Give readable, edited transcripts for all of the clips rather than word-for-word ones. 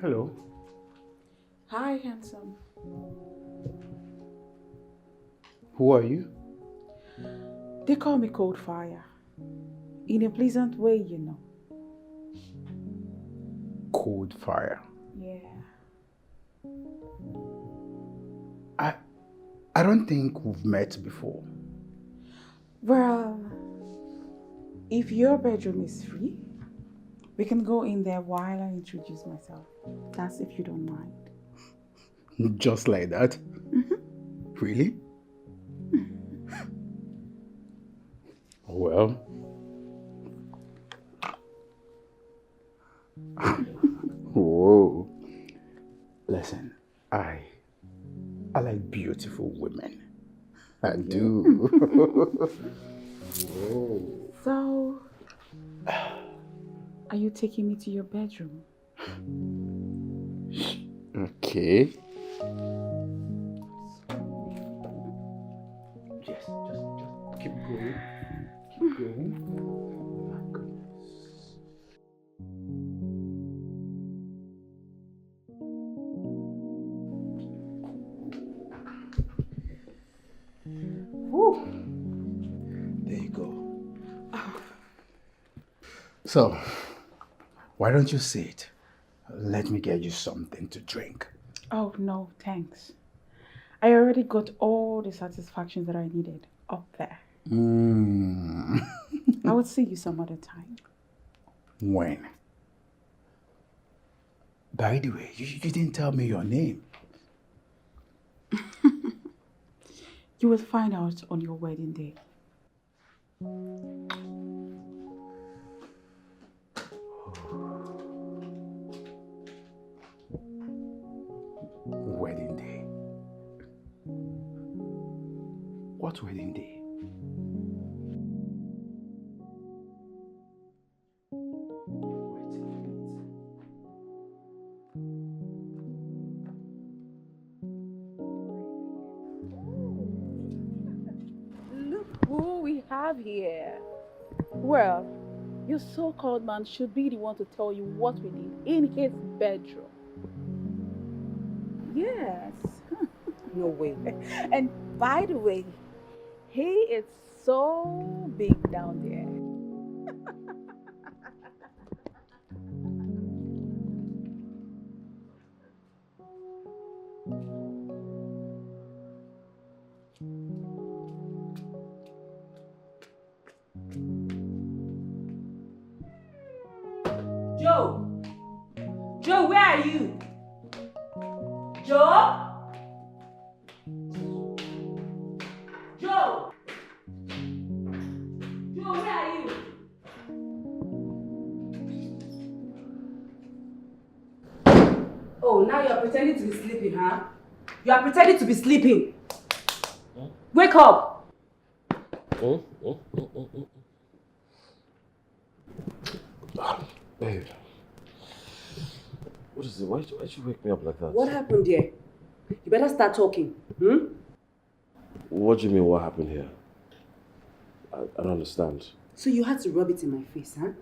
Hello. Hi, handsome. Who are you? They call me Cold Fire. In a pleasant way, you know. Cold Fire. Yeah. I don't think we've met before. Well, if your bedroom is free, we can go in there while I introduce myself. That's if you don't mind. Just like that? Really? Well. Whoa. Listen, I like beautiful women. I do. Whoa. So, are you taking me to your bedroom? Okay. Yes, just keep going. Keep going. My goodness. Woo. There you go. So, why don't you sit? Let me get you something to drink. Oh, no, thanks. I already got all the satisfactions that I needed up there. I would see you some other time. When? By the way, you didn't tell me your name. You will find out on your wedding day. Wedding day. What wedding day? Look who we have here. Well, your so-called man should be the one to tell you what we did in his bedroom. Yes. No way. And by the way, he is so big down there. Joe! Joe, where are you? Joe? Joe! Joe, where are you? Oh, now you're pretending to be sleeping, huh? You are pretending to be sleeping. Wake up! Babe, what is it? Why'd you wake me up like that? What happened here? You better start talking. What do you mean, what happened here? I don't understand. So you had to rub it in my face, huh?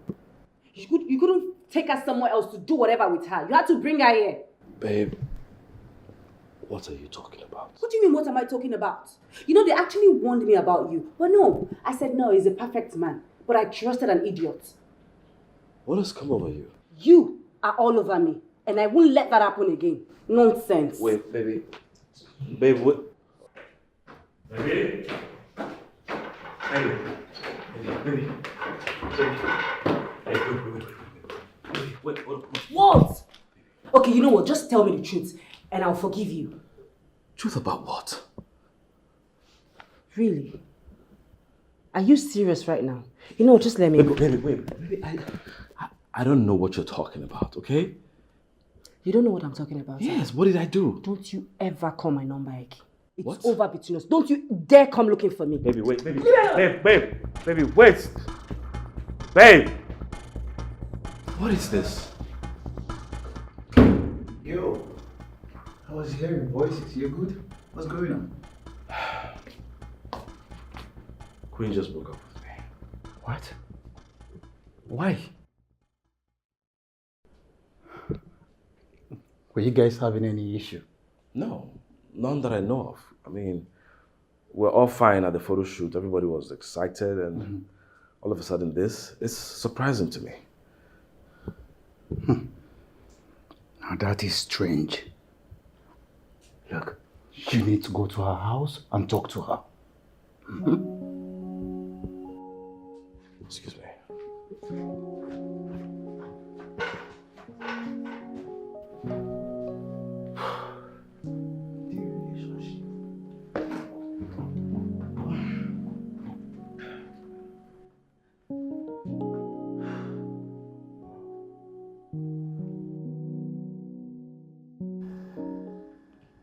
You couldn't take her somewhere else to do whatever with her. You had to bring her here. Babe, what are you talking about? What do you mean, what am I talking about? You know, they actually warned me about you. But no, I said no, he's a perfect man. But I trusted an idiot. What has come over you? You are all over me. And I won't let that happen again. Nonsense. Wait, baby. Babe, what? Baby? Hey. Baby. Hey, wait. What? Okay, you know what? Just tell me the truth and I'll forgive you. Truth about what? Really? Are you serious right now? You know, just let me go. Baby, wait. Baby, I don't know what you're talking about, okay? You don't know what I'm talking about? Yes, what did I do? Don't you ever call my number again. It's What? over between us. Don't you dare come looking for me. Baby, wait, baby. Baby, wait. Babe. What is this? Yo, I was hearing voices. You good? What's going on? Queen just broke up with me. What? Why? Were you guys having any issue? No, none that I know of. I mean, we're all fine at the photo shoot. Everybody was excited, and all of a sudden this is surprising to me. Now that is strange. Look, you need to go to her house and talk to her. Excuse me.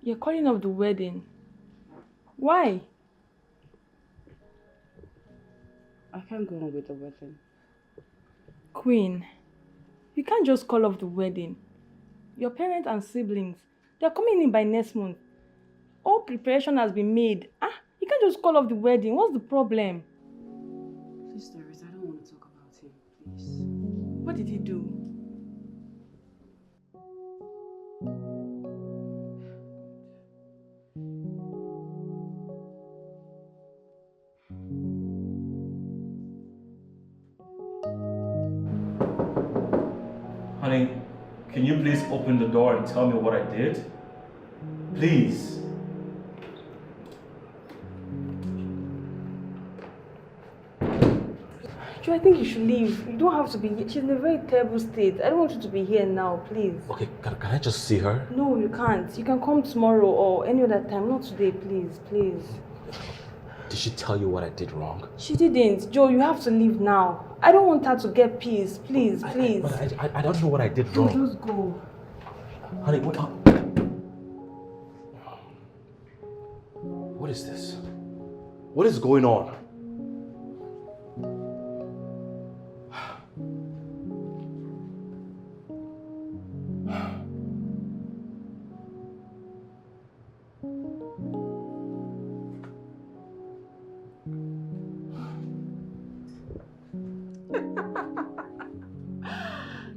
You're calling off the wedding. Why? I can't go on with the wedding. Queen, you can't just call off the wedding. Your parents and siblings, they're coming in by next month. All preparation has been made. You can't just call off the wedding. What's the problem? Please, Doris, I don't want to talk about him, please. What did he do? Honey, can you please open the door and tell me what I did? Please. Joe, I think you should leave. You don't have to be here. She's in a very terrible state. I don't want you to be here now, please. Okay, can I just see her? No, you can't. You can come tomorrow or any other time. Not today, please, please. Did she tell you what I did wrong? She didn't. Joe, you have to leave now. I don't want her to get peace. Please, please. I don't know what I did wrong. Just go. Honey, what is this? What is going on?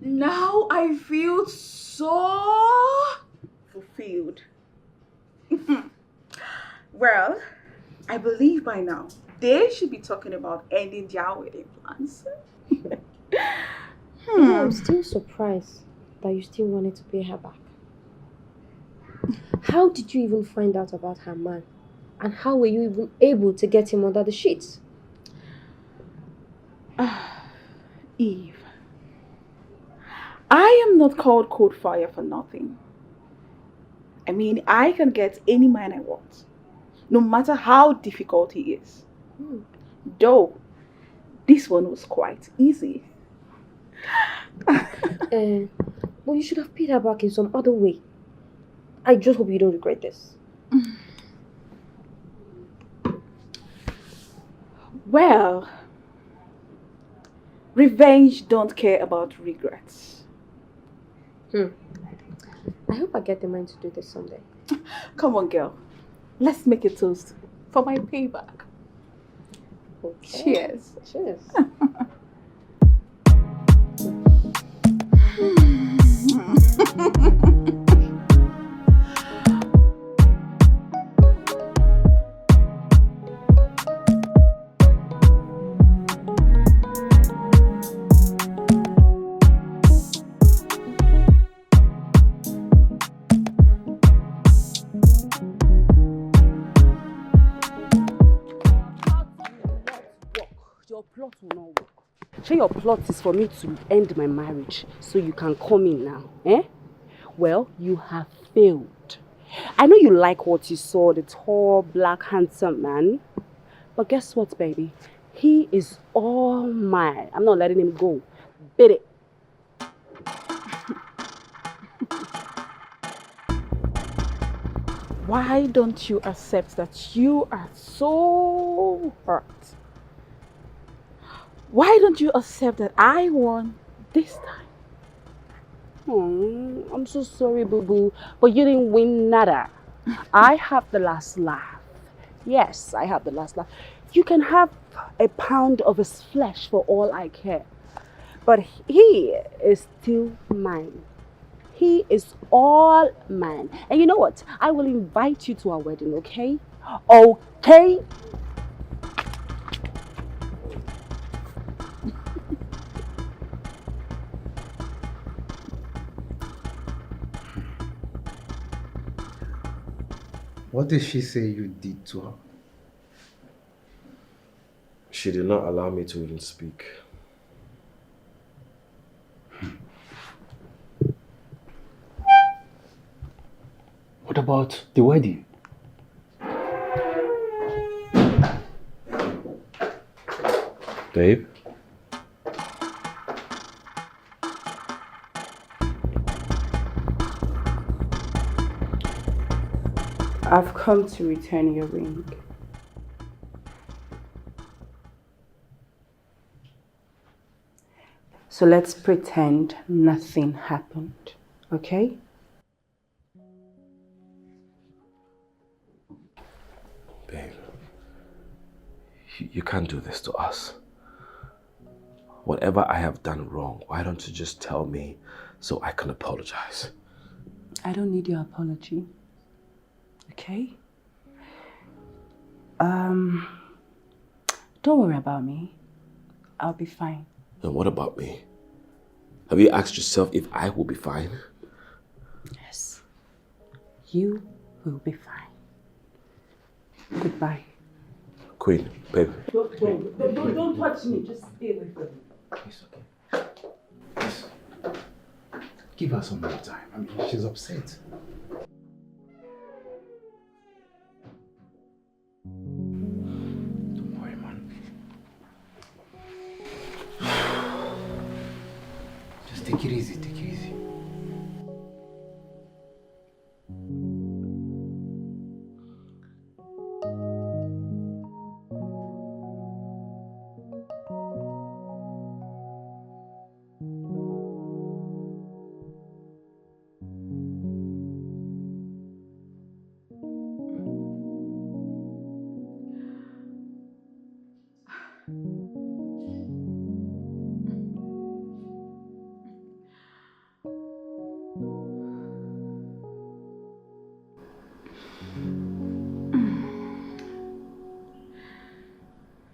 Now I feel so fulfilled. Well, I believe by now they should be talking about ending their wedding plans. I'm still surprised that you still wanted to pay her back. How did you even find out about her man? And how were you even able to get him under the sheets? Eve, I am not called Code Fire for nothing. I mean, I can get any man I want, no matter how difficult he is. Though, this one was quite easy. Well, you should have paid her back in some other way. I just hope you don't regret this. Well, revenge don't care about regrets. I hope I get the mind to do this someday. Come on, girl. Let's make a toast for my payback. Okay. Cheers. Cheers. Your plot will not work. Sure, your plot is for me to end my marriage so you can come in now, eh? Well, you have failed. I know you like what you saw, the tall, black, handsome man. But guess what, baby? He is all mine. I'm not letting him go. Bid it. Why don't you accept that you are so hurt? Why don't you accept that I won this time? Oh, I'm so sorry, boo-boo, but you didn't win nada. I have the last laugh. Yes, I have the last laugh. You can have a pound of his flesh for all I care. But he is still mine. He is all man. And you know what? I will invite you to our wedding, okay? Okay? What did she say you did to her? She did not allow me to even speak. What about the wedding? Babe? I've come to return your ring. So let's pretend nothing happened, okay? Babe, you can't do this to us. Whatever I have done wrong, why don't you just tell me so I can apologize? I don't need your apology, okay? Don't worry about me. I'll be fine. And what about me? Have you asked yourself if I will be fine? Yes. You will be fine. Goodbye. Queen, babe. Don't touch me. Just stay away from me. It's okay. Yes. Give her some more time. I mean, she's upset. Don't worry, man. Just take it easy, take it easy.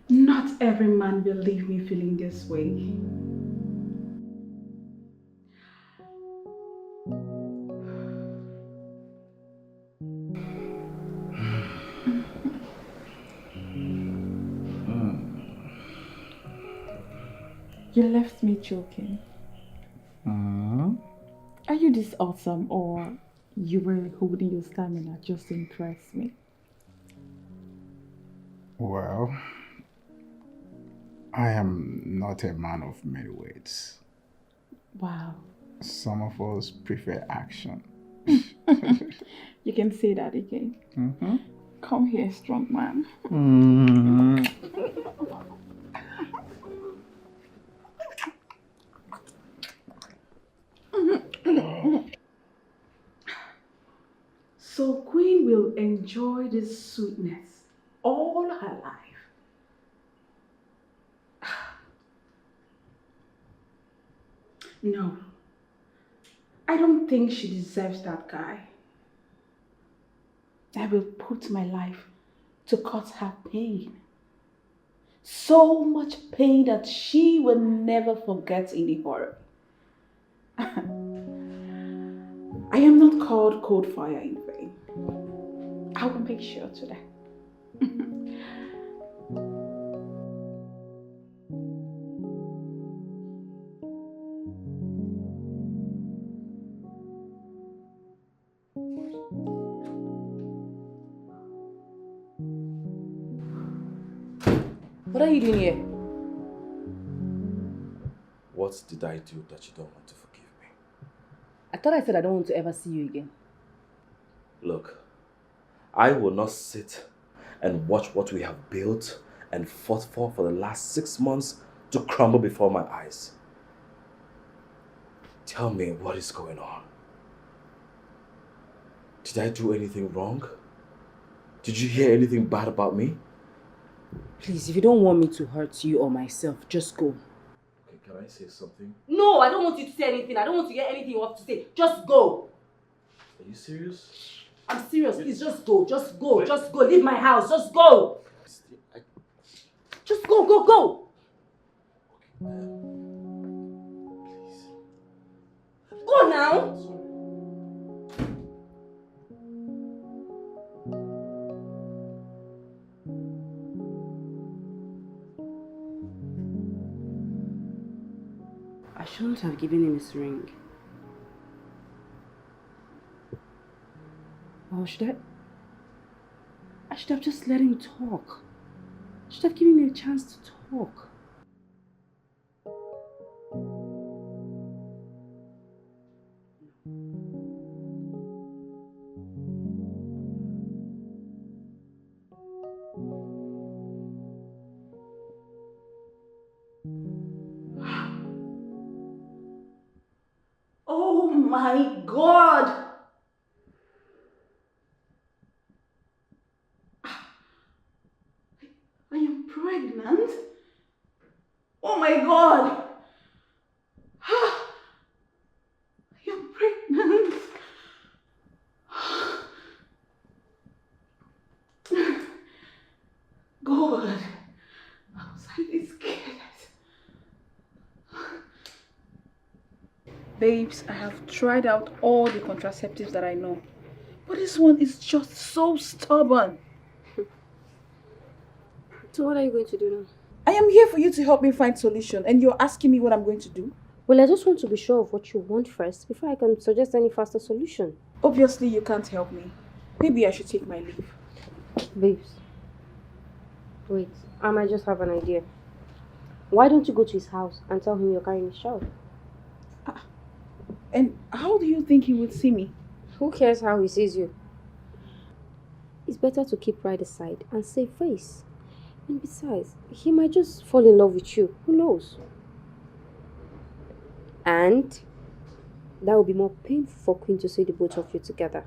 Not every man will leave me feeling this way. You left me choking. Are you this awesome, or you were holding your stamina just to impress me? Well, I am not a man of many words. Wow. Some of us prefer action. You can say that again. Come here, strong man. So Queen will enjoy this sweetness all her life. No, I don't think she deserves that guy. I will put my life to cut her pain. So much pain that she will never forget in a hurry. I am not called cold fire in vain. I will make sure to that. What are you doing here? What did I do that you don't want to forgive me? I thought I said I don't want to ever see you again. Look, I will not sit and watch what we have built and fought for the last 6 months to crumble before my eyes. Tell me what is going on. Did I do anything wrong? Did you hear anything bad about me? Please, if you don't want me to hurt you or myself, just go. Okay, Can I say something? No, I don't want you to say anything. I don't want to hear anything you have to say. Just go. Are you serious? I'm serious. Please, just go. Just go. Wait. Just go. Leave my house. Just go. Just go, go, go. Please. Go now. I shouldn't have given him his ring. Or should I? I should have just let him talk. I should have given him a chance to talk. Oh my God! I am pregnant? Oh my God! I am pregnant. God, I was highly scared. Babes, I have tried out all the contraceptives that I know. But this one is just so stubborn. So what are you going to do now? I am here for you to help me find solution, and you're asking me what I'm going to do? Well, I just want to be sure of what you want first before I can suggest any faster solution. Obviously, you can't help me. Maybe I should take my leave. Babes, wait, I might just have an idea. Why don't you go to his house and tell him you're carrying his child? And how do you think he would see me? Who cares how he sees you? It's better to keep pride aside and save face. And besides, he might just fall in love with you. Who knows? And that would be more painful for Queen to see the both of you together.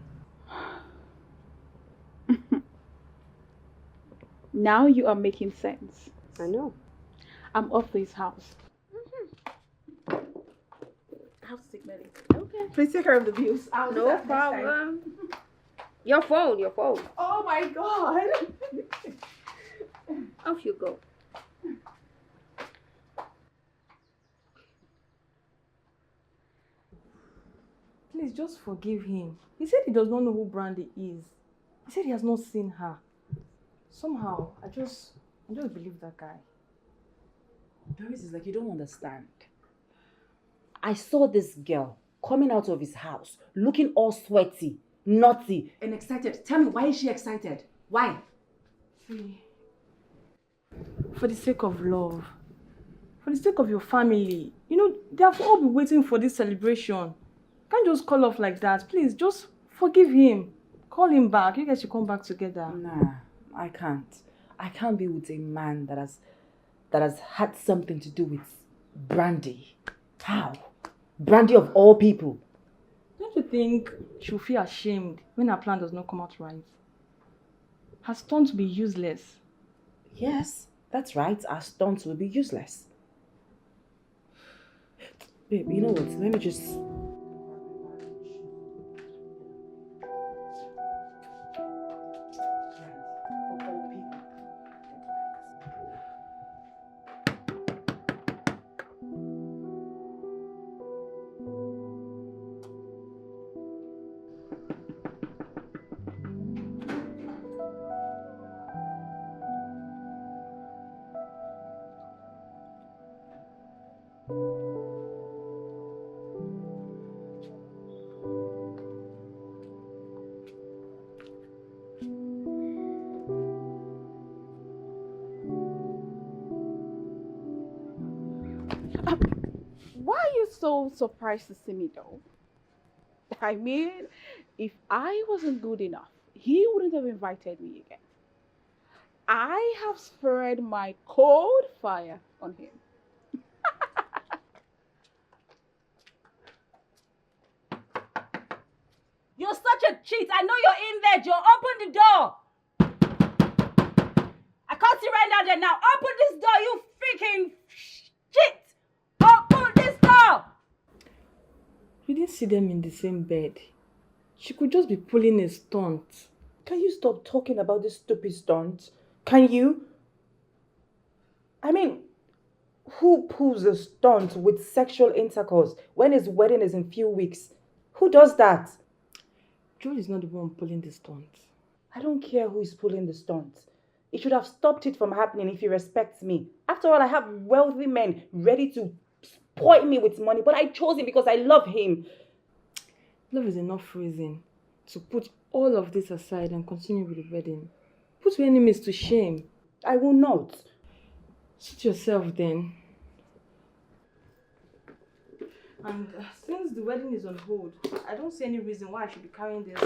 Now you are making sense. I know. I'm off to his house. I have to take my leave. Okay. Please take care of the bills. I'll do No that next time. problem. Your phone. Oh my God. Off you go. Please just forgive him. He said he does not know who Brandy is. He said he has not seen her. Somehow, I just believe that guy. Doris, is like you don't understand. I saw this girl coming out of his house, looking all sweaty, naughty, and excited. Tell me, why is she excited? Why? See, for the sake of love, for the sake of your family, you know, they have all been waiting for this celebration. Can't just call off like that. Please, just forgive him. Call him back. You guys should come back together. Nah, I can't. I can't be with a man that has had something to do with Brandy. How? Brandy of all people. Don't you think she'll feel ashamed when her plan does not come out right? Her stunts will be useless. Yes, that's right. Our stunts will be useless. Babe, you know what? Let me just... Why are you so surprised to see me though? I mean, if I wasn't good enough, he wouldn't have invited me again. I have spread my cold fire on him. You're such a cheat. I know you're in there, Joe. Open the door. I can't see right now. Now open this door, you freaking shit. Oh. didn't see them in the same bed. She could just be pulling a stunt. Can you stop talking about this stupid stunt? Can you? I mean, who pulls a stunt with sexual intercourse when his wedding is in few weeks? Who does that? Joel is not the one pulling the stunt. I don't care who is pulling the stunt. He should have stopped it from happening if he respects me. After all, I have wealthy men ready to spoil me with money, but I chose him because I love him. Love is enough reason to put all of this aside and continue with the wedding. Put your enemies to shame. I will not. Suit yourself then. And since the wedding is on hold, I don't see any reason why I should be carrying this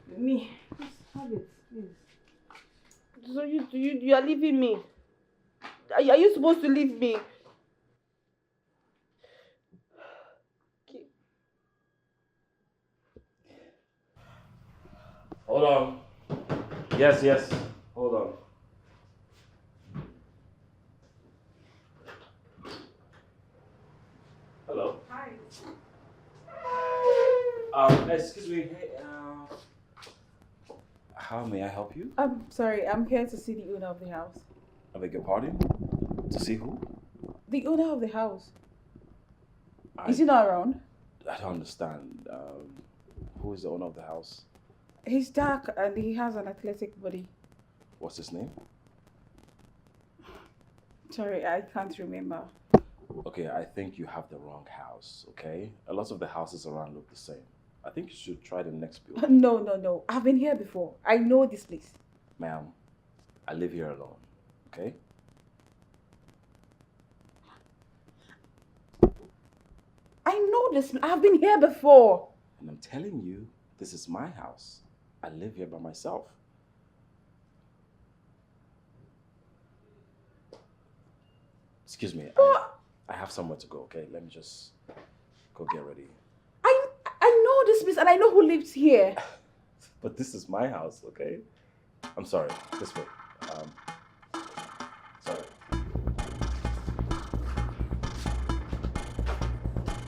with me. Just have it, please. So you are leaving me? Are you supposed to leave me? Hold on. Yes. Hold on. Hello. Hi. Excuse me. Hey, how may I help you? I'm sorry, I'm here to see the owner of the house. I beg your pardon? To see who? The owner of the house. I Is he not around? don't understand. Who is the owner of the house? He's dark and he has an athletic body. What's his name? Sorry, I can't remember. Okay, I think you have the wrong house, okay? A lot of the houses around look the same. I think you should try the next building. No. I've been here before. I know this place. Ma'am, I live here alone, okay? I know this. I've been here before. And I'm telling you, this is my house. I live here by myself. Excuse me, I have somewhere to go, okay? Let me just go get ready. I know this place and I know who lives here. But this is my house, okay? I'm sorry, this way. Sorry.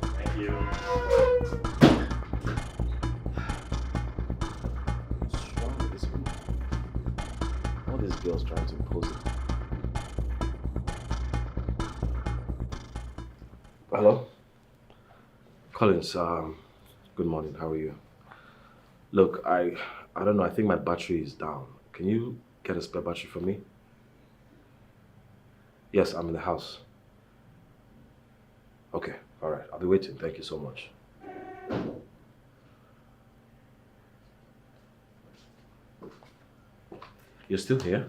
Thank you. What's wrong with this woman? All these girls trying to impose it. Hello? Collins, good morning, how are you? Look, I don't know, I think my battery is down. Can you get a spare battery for me? Yes, I'm in the house. Okay, alright, I'll be waiting, thank you so much. You're still here?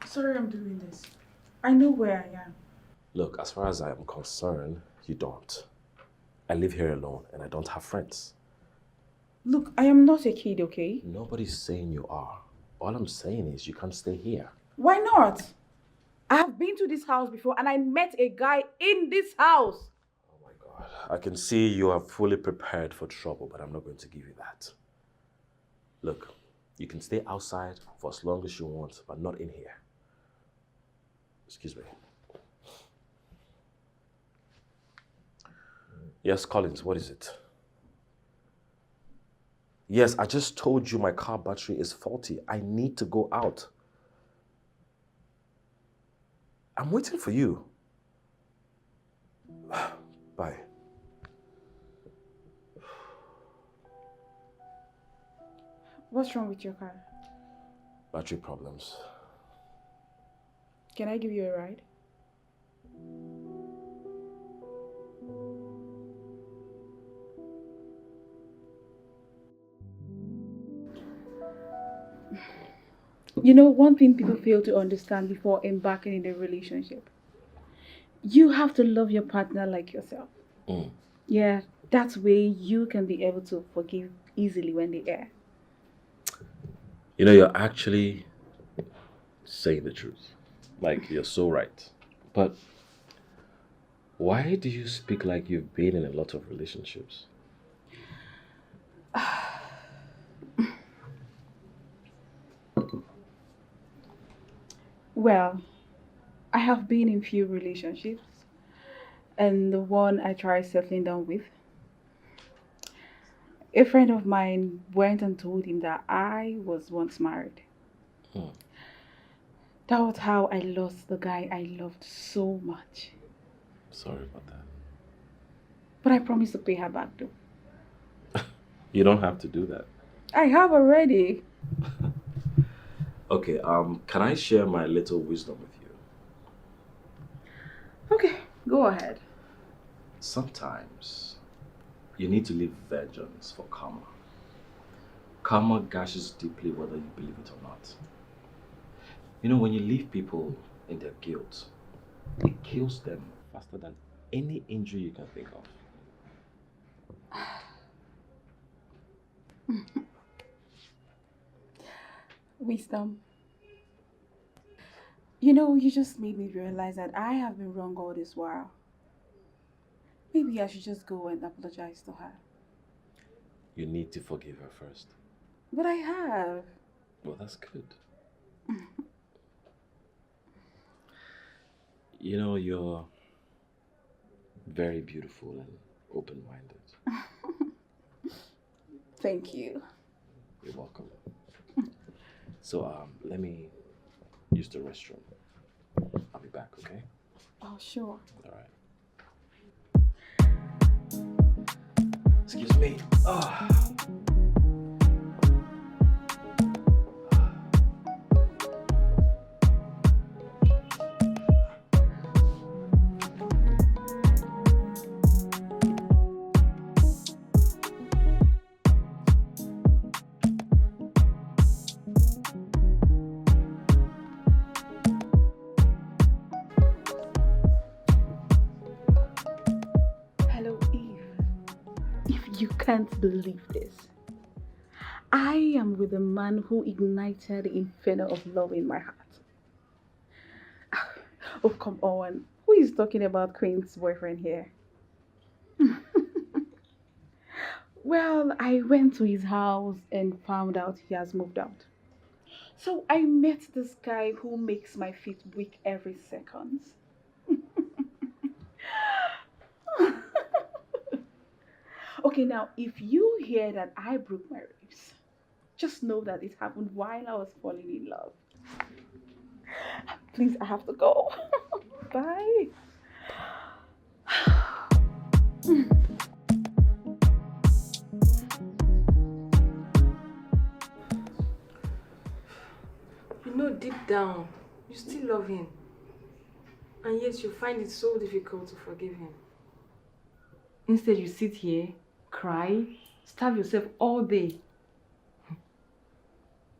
Sorry I'm doing this. I know where I am. Look, as far as I am concerned, you don't. I live here alone and I don't have friends. Look, I am not a kid, okay? Nobody's saying you are. All I'm saying is you can't stay here. Why not? I have been to this house before and I met a guy in this house. Oh my God. I can see you are fully prepared for trouble, but I'm not going to give you that. Look, you can stay outside for as long as you want, but not in here. Excuse me. Yes, Collins, what is it? Yes, I just told you my car battery is faulty. I need to go out. I'm waiting for you. Bye. What's wrong with your car? Battery problems. Can I give you a ride? You know, one thing people fail to understand before embarking in a relationship, you have to love your partner like yourself. Yeah, that way you can be able to forgive easily when they err. You know, you're actually saying the truth. Like, you're so right. But why do you speak like you've been in a lot of relationships? Well, I have been in few relationships, and the one I tried settling down with A friend of mine went and told him that I was once married. That was how I lost the guy I loved so much. Sorry about that. But I promised to pay her back though. You don't have to do that. I have already. Okay, can I share my little wisdom with you? Okay, go ahead. Sometimes you need to leave vengeance for karma. Karma gashes deeply whether you believe it or not. You know, when you leave people in their guilt, it kills them faster than any injury you can think of. Wisdom. You know, you just made me realize that I have been wrong all this while. Maybe I should just go and apologize to her. You need to forgive her first. But I have. Well, that's good. You know, you're very beautiful and open-minded. Thank you. You're welcome. So, let me use the restroom. I'll be back, okay? Oh, sure. All right. Excuse me. Can't believe this. I am with the man who ignited the inferno of love in my heart. Oh, come on. Who is talking about Queen's boyfriend here? Well, I went to his house and found out he has moved out. So I met this guy who makes my feet weak every second. Okay, now, if you hear that I broke my ribs, just know that it happened while I was falling in love. Please, I have to go. Bye. You know, deep down, you still love him. And yet you find it so difficult to forgive him. Instead, you sit here, cry, starve yourself all day.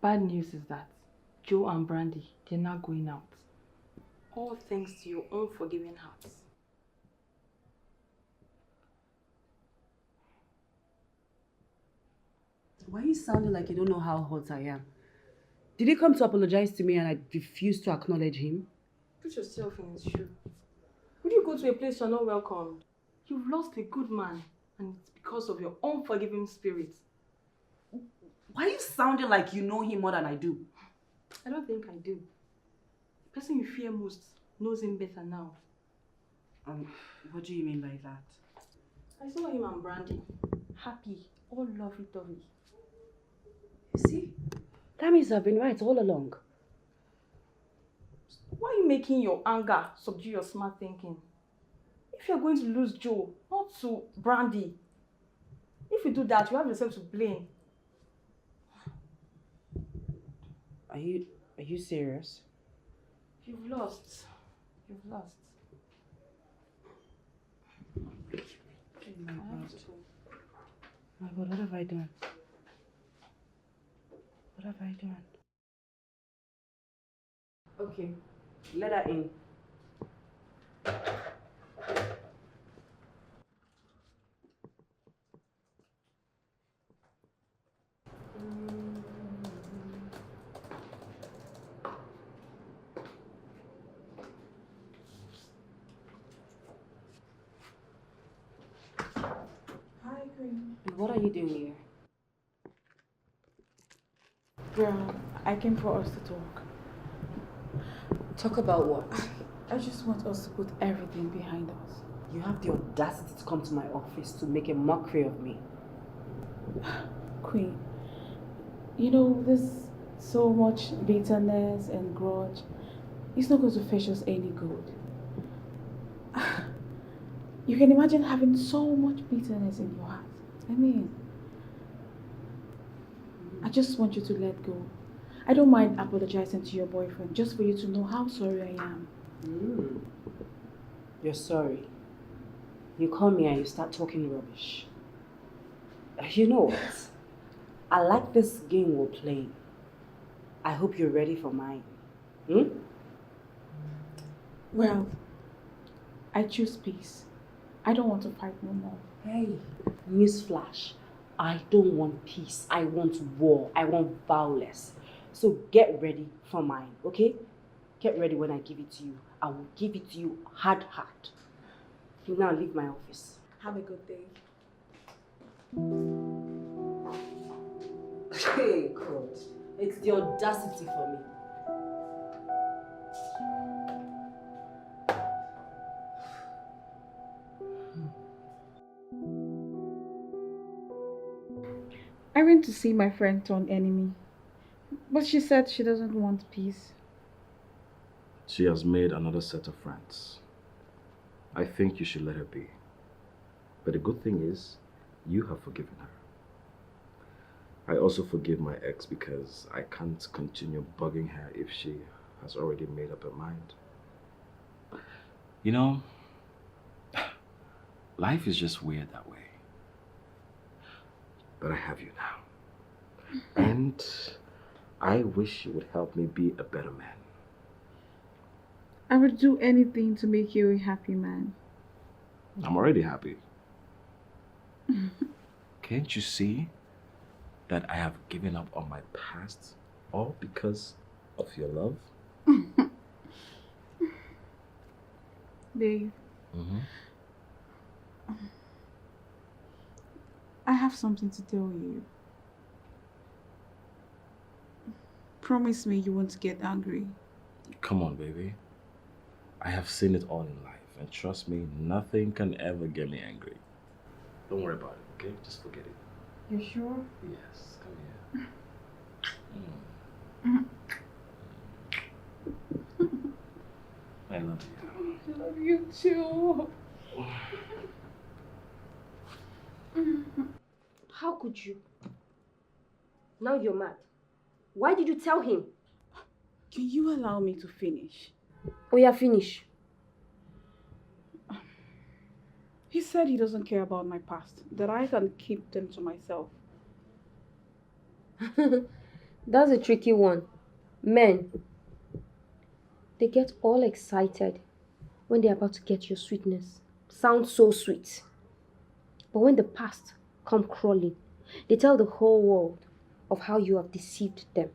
Bad news is that Joe and Brandy, they're not going out. All thanks to your unforgiving hearts. Why are you sounding like you don't know how hot I am? Did he come to apologize to me and I refused to acknowledge him? Put yourself in his shoe. Would you go to a place you're not welcomed? You've lost a good man, and it's because of your unforgiving spirit. Why are you sounding like you know him more than I do? I don't think I do. The person you fear most knows him better now. What do you mean by that? I saw him and Brandy, happy, all lovey-dovey. You see? That means I've been right all along. Why are you making your anger subdue your smart thinking? If you're going to lose Joe, not to Brandy. If you do that, you have yourself to blame. Are you serious? You've lost. You've lost. My God, what have I done? What have I done? Okay, let her in. Hi, Green. And what are you doing here? Well, I came for us to talk. Talk about what? I just want us to put everything behind us. You have the audacity to come to my office to make a mockery of me. Queen, you know, there's so much bitterness and grudge. It's not going to fetch us any good. You can imagine having so much bitterness in your heart. I mean, I just want you to let go. I don't mind apologizing to your boyfriend just for you to know how sorry I am. You're sorry. You come here and you start talking rubbish. You know what? I like this game we're playing. I hope you're ready for mine. Well, I choose peace. I don't want to fight no more. Hey, newsflash. I don't want peace. I want war. I want violence. So get ready for mine, okay? Get ready when I give it to you. I will give it to you hard. You now leave my office. Have a good day. Hey, God. It's the audacity for me. I went to see my friend turn enemy, but she said she doesn't want peace. She has made another set of friends. I think you should let her be. But the good thing is, you have forgiven her. I also forgive my ex because I can't continue bugging her if she has already made up her mind. You know, life is just weird that way. But I have you now. And I wish you would help me be a better man. I would do anything to make you a happy man. I'm already happy. Can't you see that I have given up on my past all because of your love? Babe. I have something to tell you. Promise me you won't get angry. Come on, baby. I have seen it all in life, and trust me, nothing can ever get me angry. Don't worry about it, okay? Just forget it. You sure? Yes, come here. I love you. I love you too. How could you? Now you're mad. Why did you tell him? Can you allow me to finish? Oh yeah, finish. He said he doesn't care about my past, that I can keep them to myself. That's a tricky one. Men, they get all excited when they're about to get your sweetness. Sounds so sweet. But when the past come crawling, they tell the whole world of how you have deceived them.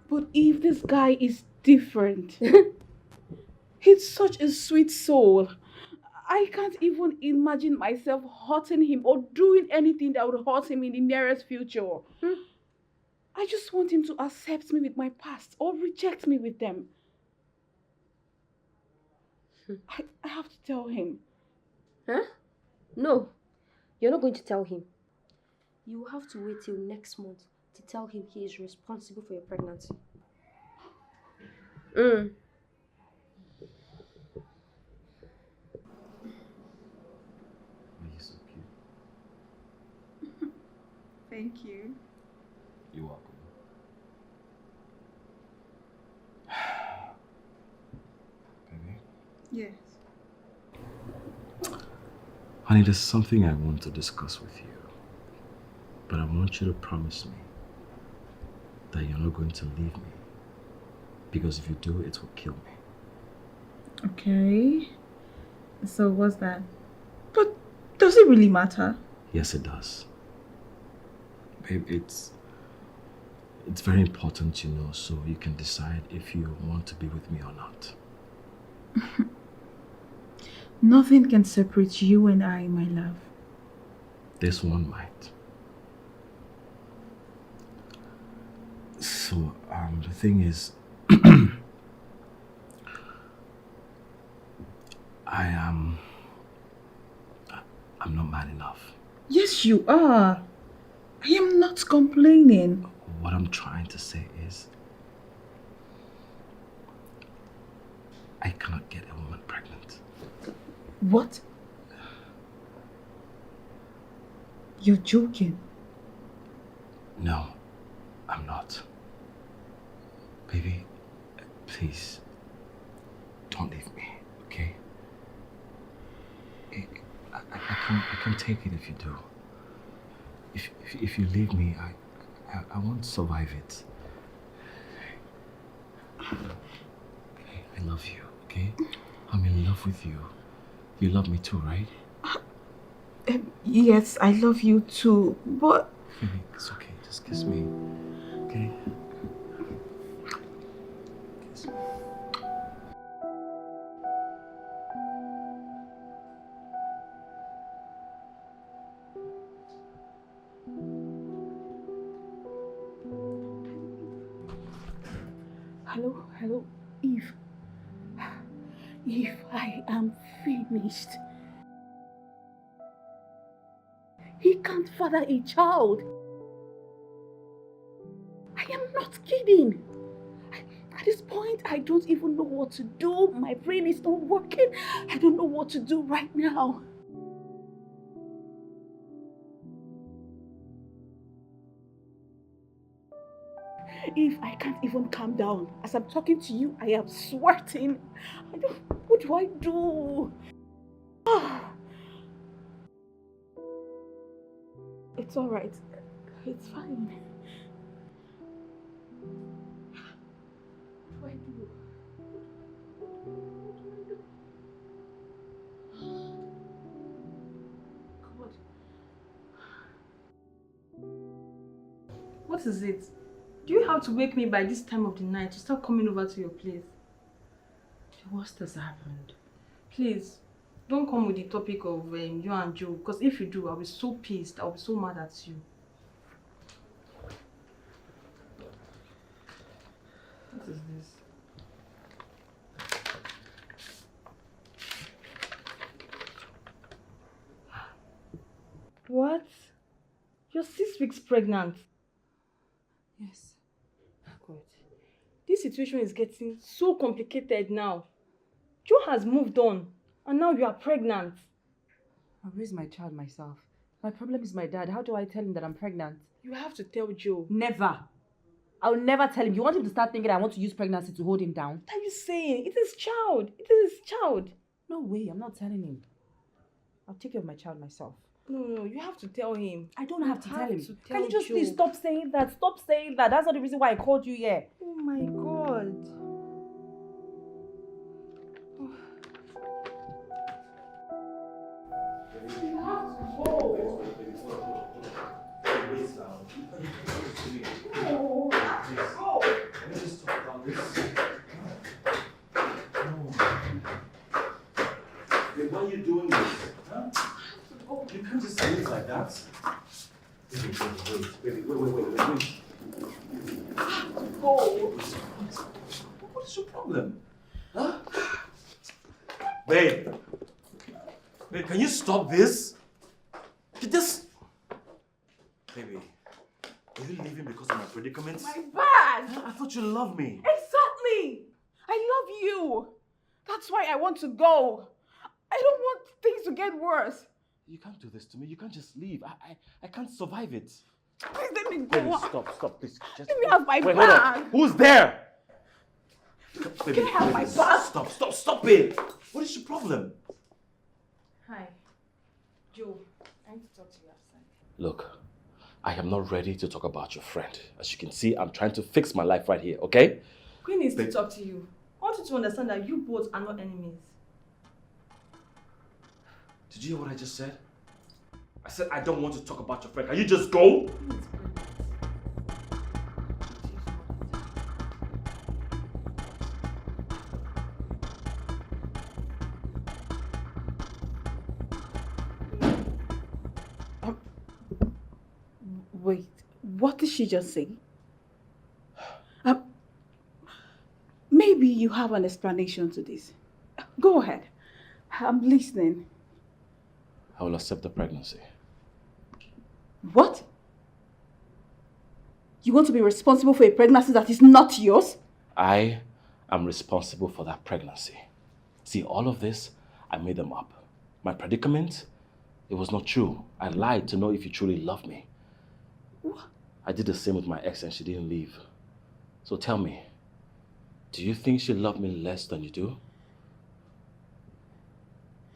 But if this guy is different, he's such a sweet soul. I can't even imagine myself hurting him or doing anything that would hurt him in the nearest future. I just want him to accept me with my past or reject me with them. I have to tell him. Huh? No, you're not going to tell him. You will have to wait till next month to tell him he is responsible for your pregnancy. Are you so cute? Thank you. You're welcome. Baby? Yes. Honey, there's something I want to discuss with you. But I want you to promise me that you're not going to leave me. Because if you do, it will kill me. Okay. So what's that? But does it really matter? Yes, it does. Babe, it's very important to know so you can decide if you want to be with me or not. Nothing can separate you and I, my love. This one might. So, the thing is, I'm not man enough. Yes, you are. I am not complaining. What I'm trying to say is, I cannot get a woman pregnant. What? You're joking. No, I'm not. Baby, please, don't leave me, okay? I can take it if you do. If you leave me, I won't survive it. Okay, I love you, okay? I'm in love with you. You love me too, right? Yes, I love you too, but... Baby, it's okay. Just kiss me, okay? Kiss me. Hello, Eve. Eve, I am finished. He can't father a child. I am not kidding. At this point, I don't even know what to do. My brain is not working. I don't know what to do right now. If I can't even calm down, as I'm talking to you, I am sweating. What do I do? It's all right. It's fine. What do I do? God. What is it? Do you have to wake me by this time of the night to start coming over to your place? The worst has happened. Please, don't come with the topic of you and Joe, because if you do, I'll be so pissed. I'll be so mad at you. What is this? What? You're 6 weeks pregnant. Yes. God. This situation is getting so complicated now. Joe has moved on, and now you are pregnant. I'll raise my child myself. My problem is my dad. How do I tell him that I'm pregnant? You have to tell Joe. Never. I'll never tell him. You want him to start thinking I want to use pregnancy to hold him down? What are you saying? It is child. It is child. No way. I'm not telling him. I'll take care of my child myself. No, you have to tell him. I don't have to tell him. Can you just Joe. please stop saying that? Stop saying that. That's not the reason why I called you here. Oh my God. You have to go. No, you have to go. Let me just talk about this. Hey, why are you doing this? Huh? You can't just leave like that. Wait. Go. What is your problem? Huh? Babe, can you stop this? You just... Baby, are you leaving because of my predicaments? My bad! I thought you loved me. Exactly! I love you. That's why I want to go. I don't want things to get worse. You can't do this to me. You can't just leave. I can't survive it. Please let me Baby, go. stop, please. Just Let me have my wait, hold bag. on. Who's there? Baby, Can I have my bag? Stop it. What is your problem? Hi. Joe, I need to talk to you outside. Look, I am not ready to talk about your friend. As you can see, I'm trying to fix my life right here, okay? Queen needs to talk to you. I want you to understand that you both are not enemies. Did you hear what I just said? I said I don't want to talk about your friend. Can you just go? Wait, what did she just say? Maybe you have an explanation to this. Go ahead. I'm listening. I will accept the pregnancy. What? You want to be responsible for a pregnancy that is not yours? I am responsible for that pregnancy. See, all of this, I made them up. My predicament, it was not true. I lied to know if you truly love me. What? I did the same with my ex and she didn't leave. So tell me, do you think she loved me less than you do?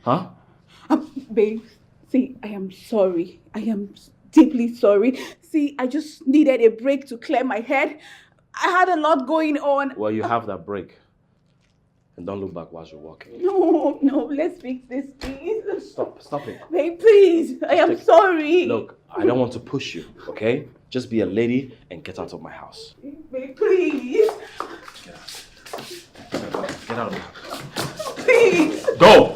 Huh? Babe, see, I am sorry. I am deeply sorry. See, I just needed a break to clear my head. I had a lot going on. Well, you have that break. And don't look back while you're walking. No, let's fix this, please. Stop it. Babe, please, I am sorry. Look, I don't want to push you, okay? Just be a lady and get out of my house. Babe, please. Get out of my house. Please. Go!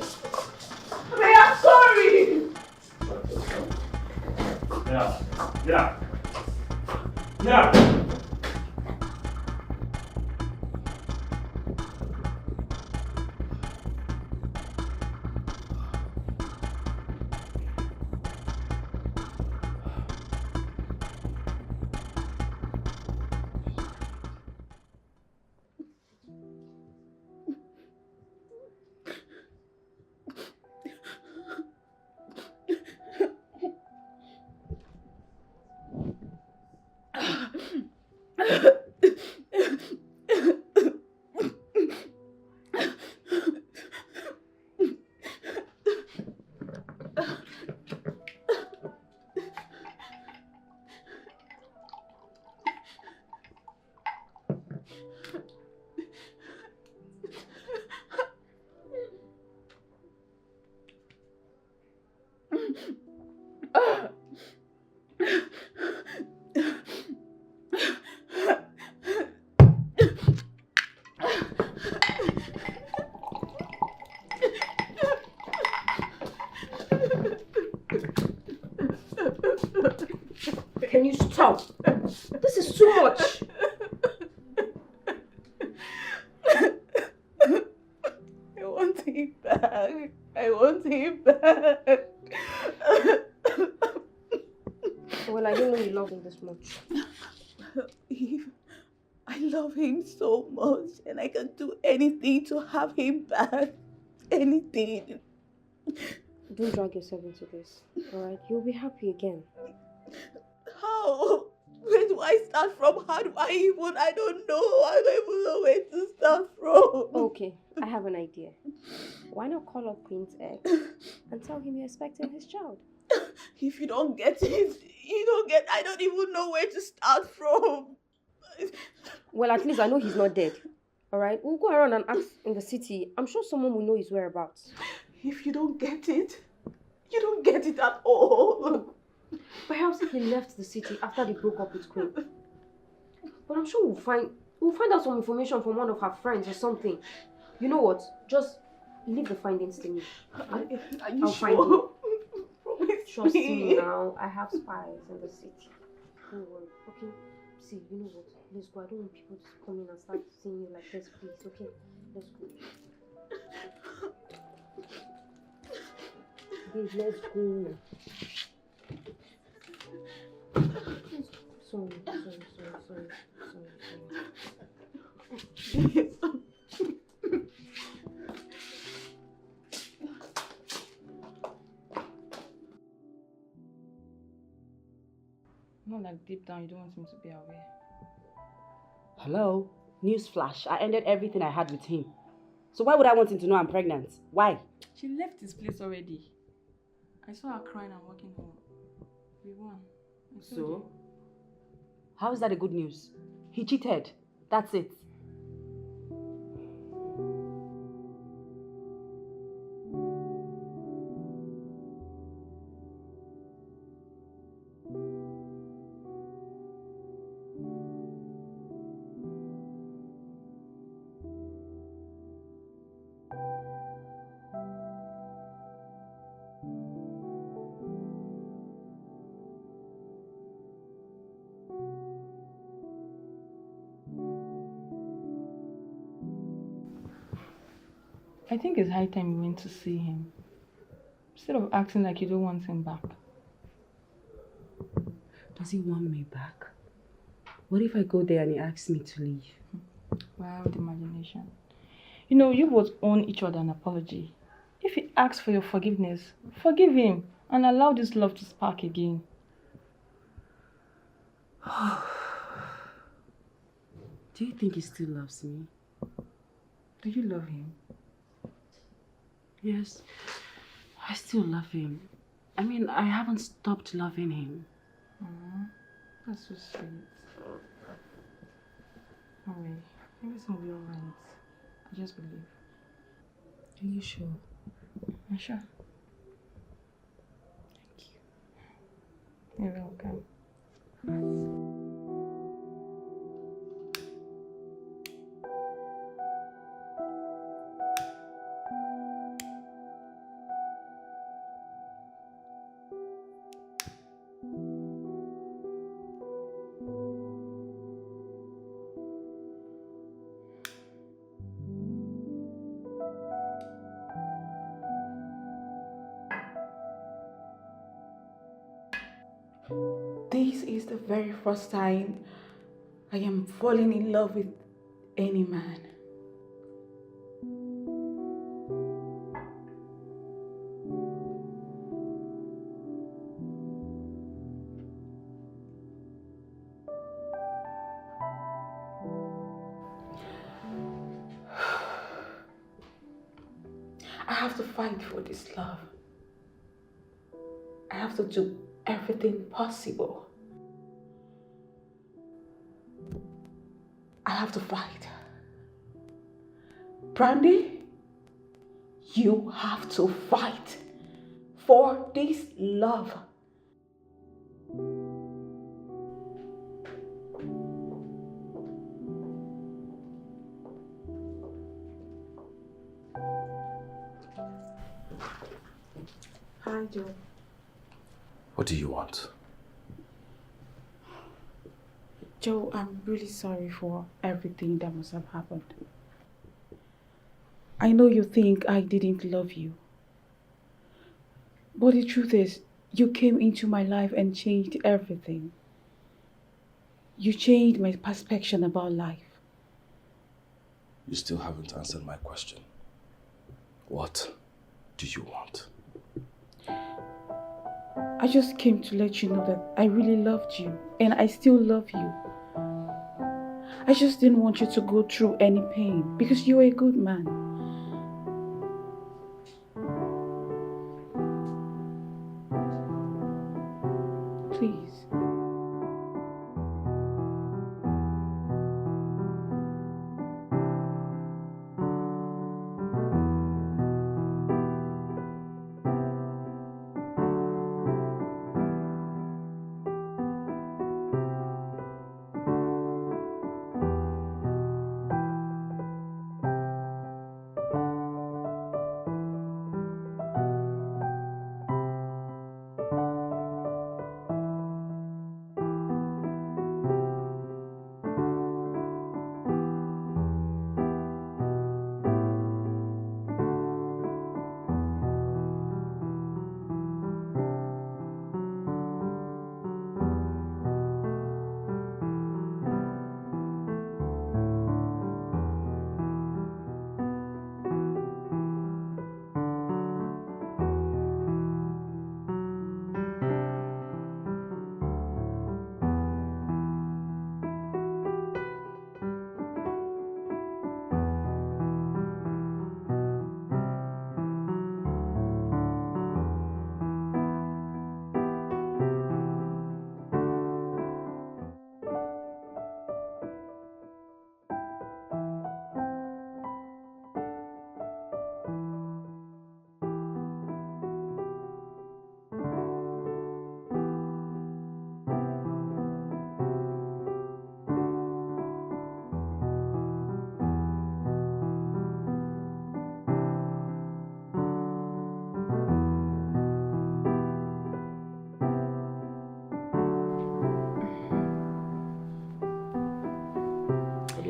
Babe, I'm sorry. Get out. Get out. Get out. Can you stop? This is too much. I want him back. I want him back. Well, I didn't know you loved him this much. Eve, I love him so much and I can do anything to have him back. Anything. Don't drag yourself into this, alright? You'll be happy again. How? Where do I start from? How do I don't know. I don't even know where to start from. Okay, I have an idea. Why not call up Queen's ex and tell him you're expecting his child? If you don't get it, I don't even know where to start from. Well, at least I know he's not dead. Alright? We'll go around and ask in the city. I'm sure someone will know his whereabouts. If you don't get it, you don't get it at all. Perhaps he left the city after they broke up with Queen. But I'm sure we'll find out some information from one of her friends or something. You know what? Just leave the findings to me. Are you I'll sure? find you. Promise Trust me. me now. I have spies in the city. Don't worry. Okay? See, you know what? Let's go. I don't want people to come in and start seeing you like this, please. Okay? Let's go. Babe, let's go. Sorry. Not like deep down you don't want him to be aware. Hello? Newsflash. I ended everything I had with him. So why would I want him to know I'm pregnant? Why? She left his place already. I saw her crying and walking home. We won. I told you. So? How is that a good news? He cheated. That's it. I think it's high time you went to see him. Instead of acting like you don't want him back. Does he want me back? What if I go there and he asks me to leave? Wild imagination. You know, you both owe each other an apology. If he asks for your forgiveness, forgive him and allow this love to spark again. Do you think he still loves me? Do you love him? Yes, I still love him. I mean, I haven't stopped loving him. That's so sweet. Alright, everything will be alright. I just believe. Are you sure? I'm sure. Thank you. You're welcome. This is the very first time I am falling in love with any man. I have to fight for this love. I have to do everything possible. I have to fight. Brandy, you have to fight for this love. Hi, Joe. What do you want? Joe, I'm really sorry for everything that must have happened. I know you think I didn't love you. But the truth is, you came into my life and changed everything. You changed my perception about life. You still haven't answered my question. What do you want? I just came to let you know that I really loved you and I still love you. I just didn't want you to go through any pain because you're a good man. Please.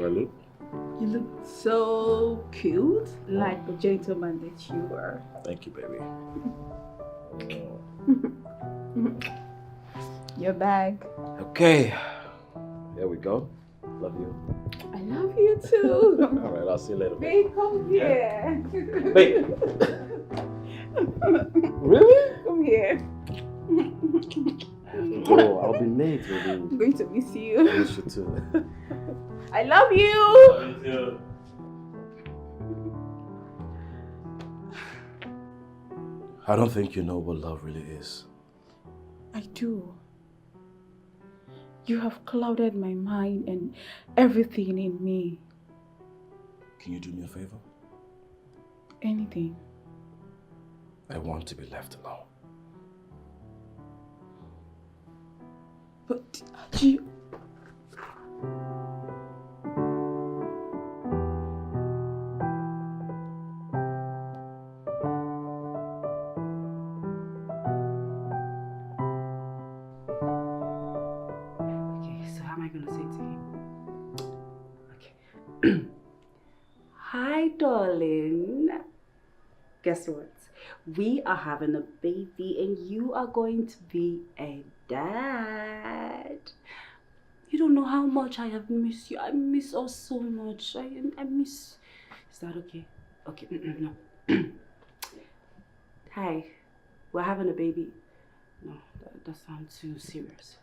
Look? You look so cute, like the gentleman that you were. Thank you, baby. Your bag. Okay. Here we go. Love you. I love you too. All right, I'll see you later. Babe, come here. Wait. Really? Come here. Oh, I'll be late, baby. I'm going to miss I you. miss you too. I love you. Love you too. I don't think you know what love really is. I do. You have clouded my mind and everything in me. Can you do me a favor? Anything. I want to be left alone. But do you... Okay, so how am I going to say it to him? Okay. Hi, darling. Guess what? We are having a baby and you are going to be a dad. You don't know how much I have missed you. I miss us so much. I miss... Is that okay? Okay, no. Hi, we're having a baby. No, that sounds too serious.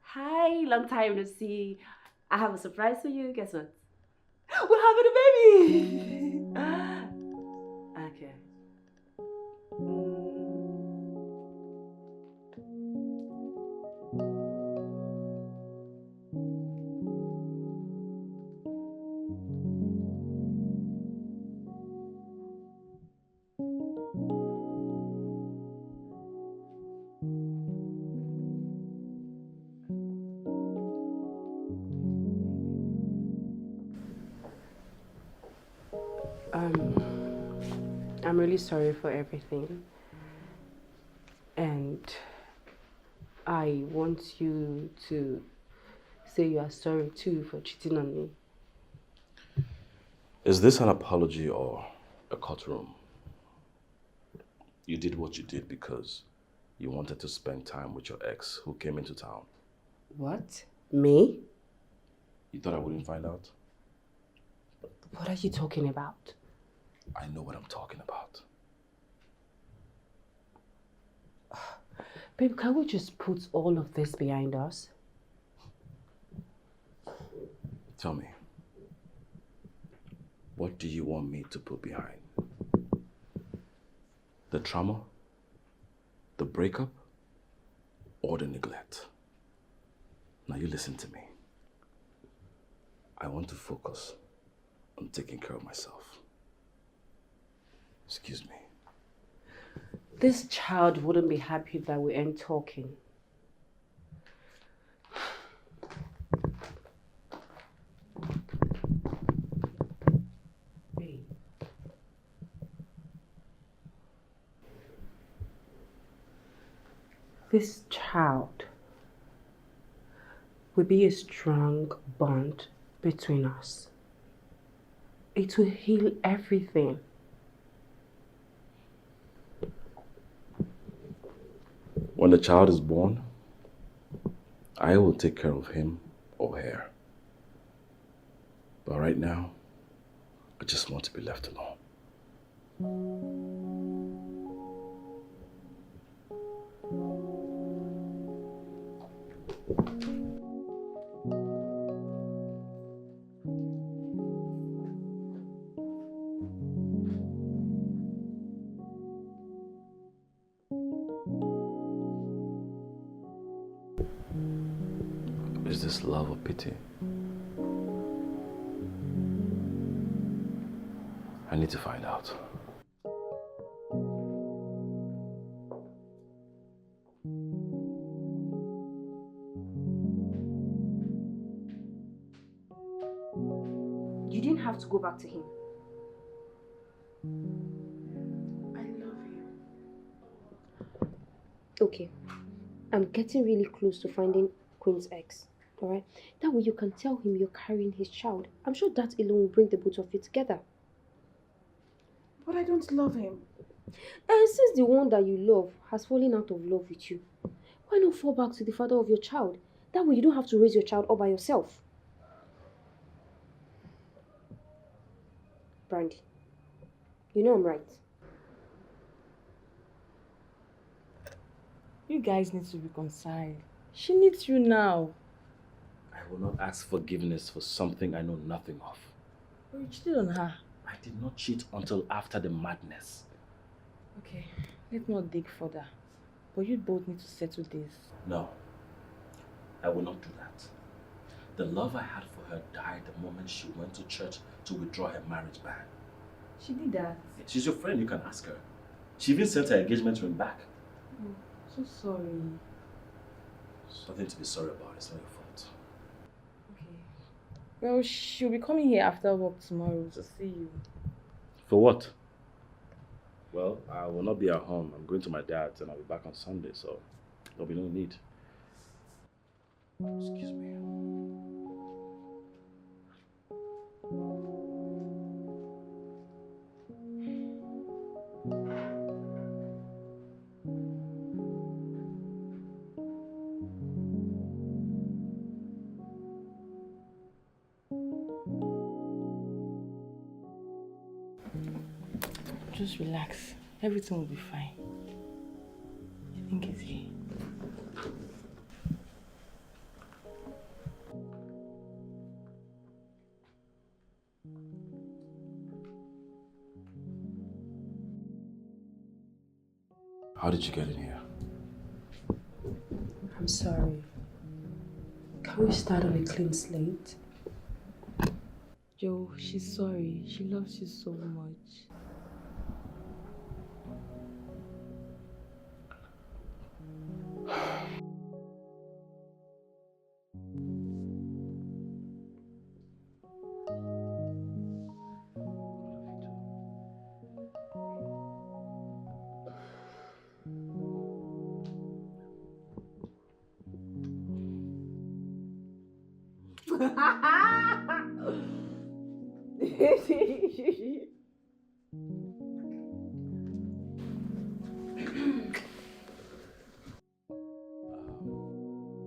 Hi, long time no see. I have a surprise for you. Guess what? We're having a baby! Okay. I'm really sorry for everything. And I want you to say you are sorry too for cheating on me. Is this an apology or a courtroom? You did what you did because you wanted to spend time with your ex who came into town. What? Me? You thought I wouldn't find out? What are you talking about? I know what I'm talking about. Babe, can we just put all of this behind us? Tell me, what do you want me to put behind? The trauma? The breakup? Or the neglect? Now you listen to me. I want to focus on taking care of myself. Excuse me. This child wouldn't be happy that we ain't talking. Babe. This child will be a strong bond between us. It will heal everything. When the child is born, I will take care of him or her. But right now, I just want to be left alone. Is this love or pity? I need to find out. You didn't have to go back to him. I love you. Okay. I'm getting really close to finding Queen's ex. Alright? That way you can tell him you're carrying his child. I'm sure that alone will bring the both of you together. But I don't love him. And since the one that you love has fallen out of love with you, why Why not fall back to the father of your child? That way you don't have to raise your child all by yourself. Brandy, you know I'm right. You guys need to reconcile. She needs you now. I will not ask forgiveness for something I know nothing of. But you cheated on her. I did not cheat until after the madness. Okay, let's not dig further. But you both need to settle this. No, I will not do that. The love I had for her died the moment she went to church to withdraw her marriage ban. She did that. She's your friend, you can ask her. She even sent her engagement ring back. Oh, so sorry. There's nothing to be sorry about, it's not your fault. Okay. Well, she'll be coming here after work tomorrow to see you. For what? Well, I will not be at home. I'm going to my dad's and I'll be back on Sunday, so there'll be no need. Excuse me. Just relax. Everything will be fine. I think it's here. How did you get in here? I'm sorry. Can we start on a clean slate? Joe, she's sorry. She loves you so much.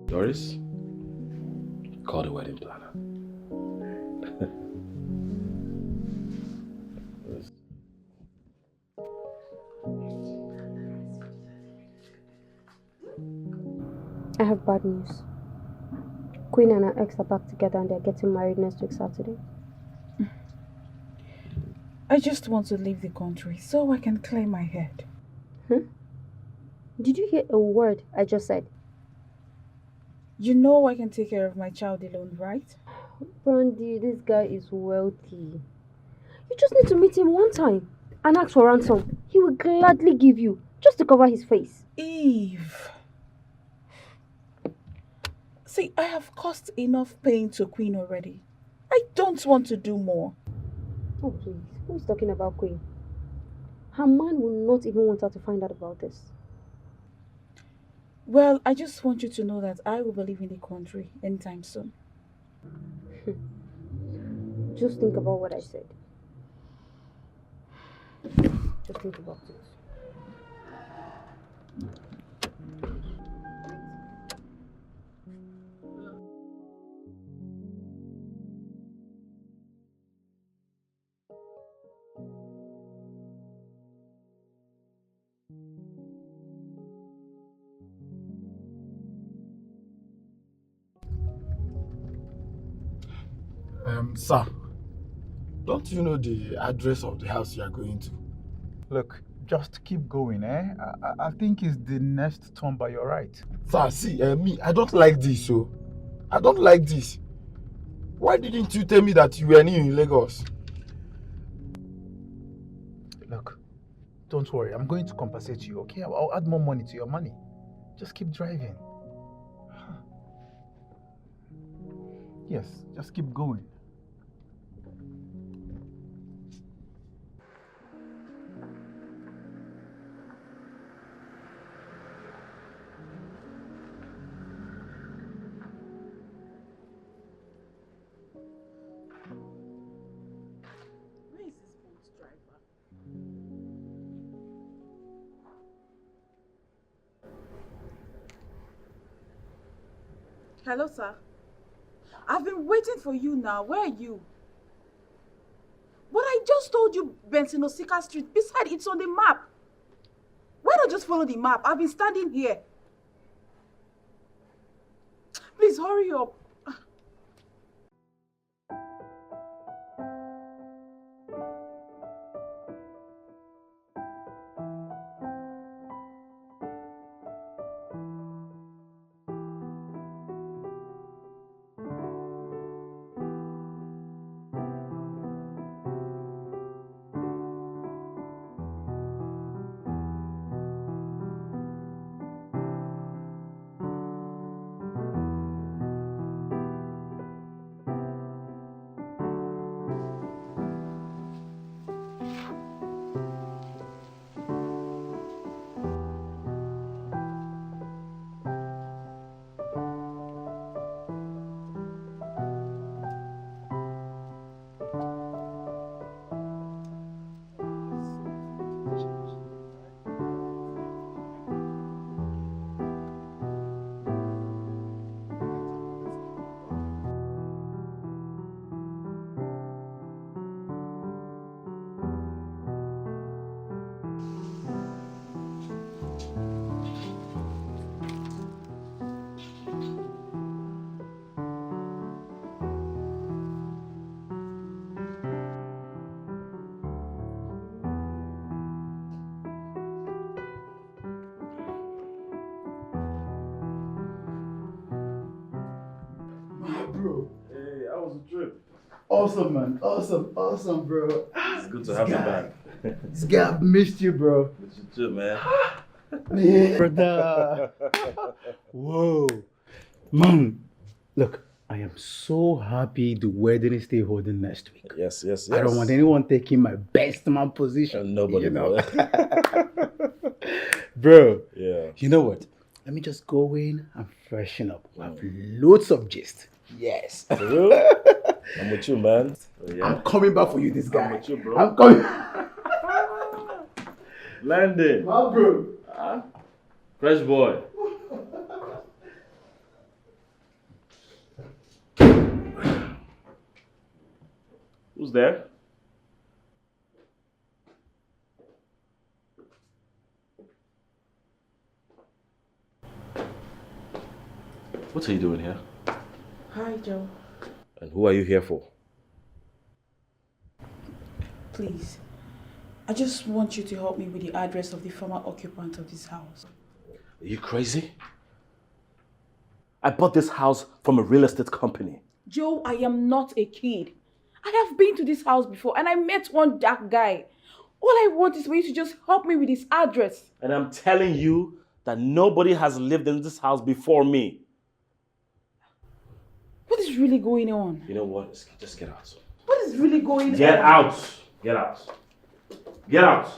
Doris? Call the wedding planner. I have bad news. Queen and her ex are back together and they're getting married next week Saturday. I just want to leave the country so I can clear my head. Did you hear a word I just said? You know I can take care of my child alone, right? Brandy, this guy is wealthy. You just need to meet him one time and ask for ransom. He will gladly give you, just to cover his face. Eve. See, I have caused enough pain to Queen already. I don't want to do more. Oh, please. Who is talking about Queen? Her man will not even want her to find out about this. Well, I just want you to know that I will be leaving the country anytime soon. Just think about what I said. Just think about it. Sir, don't you know the address of the house you are going to? Look, just keep going, eh? I think it's the next turn by your right. Sir, see, me, I don't like this, so I don't like this. Why didn't you tell me that you were new in Lagos? Look, don't worry. I'm going to compensate you, okay? I'll add more money to your money. Just keep driving. Yes, just keep going. Where is this boat driver? Hello, sir. I've been waiting for you now. Where are you? But I just told you Bensinosika Street. Besides, it's on the map. Why not just follow the map? I've been standing here. Please hurry up. Bro. Hey, how was the trip? Awesome, man. Awesome, bro. It's good to have you back. This guy, I've missed you, bro. Missed you too, man. Yeah, brother. Whoa. Man, look, I am so happy the wedding is still holding next week. Yes. I don't want anyone taking my best man position. Nobody, you know. bro. Bro, Yeah. you know what? Let me just go in and freshen up. I have loads of gist. Yes. For real? I'm with you, man. Yeah. I'm coming back for you, this guy. I'm with you, bro. I'm coming. Landon. My bro. Fresh boy. Who's there? What are you doing here? Hi, Joe. And who are you here for? Please. I just want you to help me with the address of the former occupant of this house. Are you crazy? I bought this house from a real estate company. Joe, I am not a kid. I have been to this house before and I met one dark guy. All I want is for you to just help me with his address. And I'm telling you that nobody has lived in this house before me. What is really going on? You know what? Just get out. What is really going on? Get out! Get out. Get out!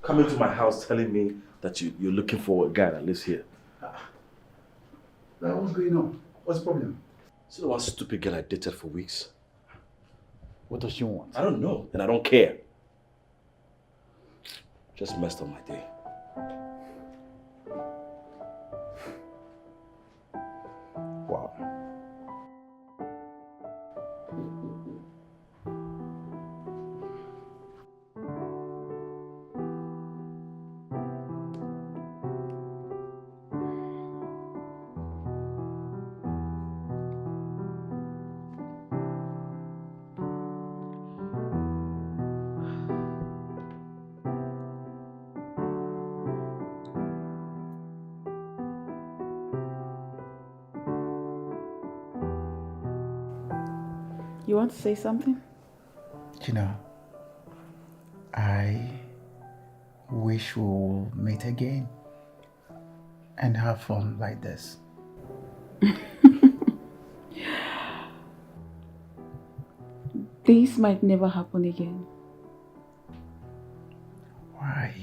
Come into my house telling me that you're looking for a guy that lives here. What's going on? What's the problem? See the one stupid girl I dated for weeks? What does she want? I don't know, and I don't care. Just messed up my day. Wow. You want to say something? You know, I wish we will meet again and have fun like this. This might never happen again. Why?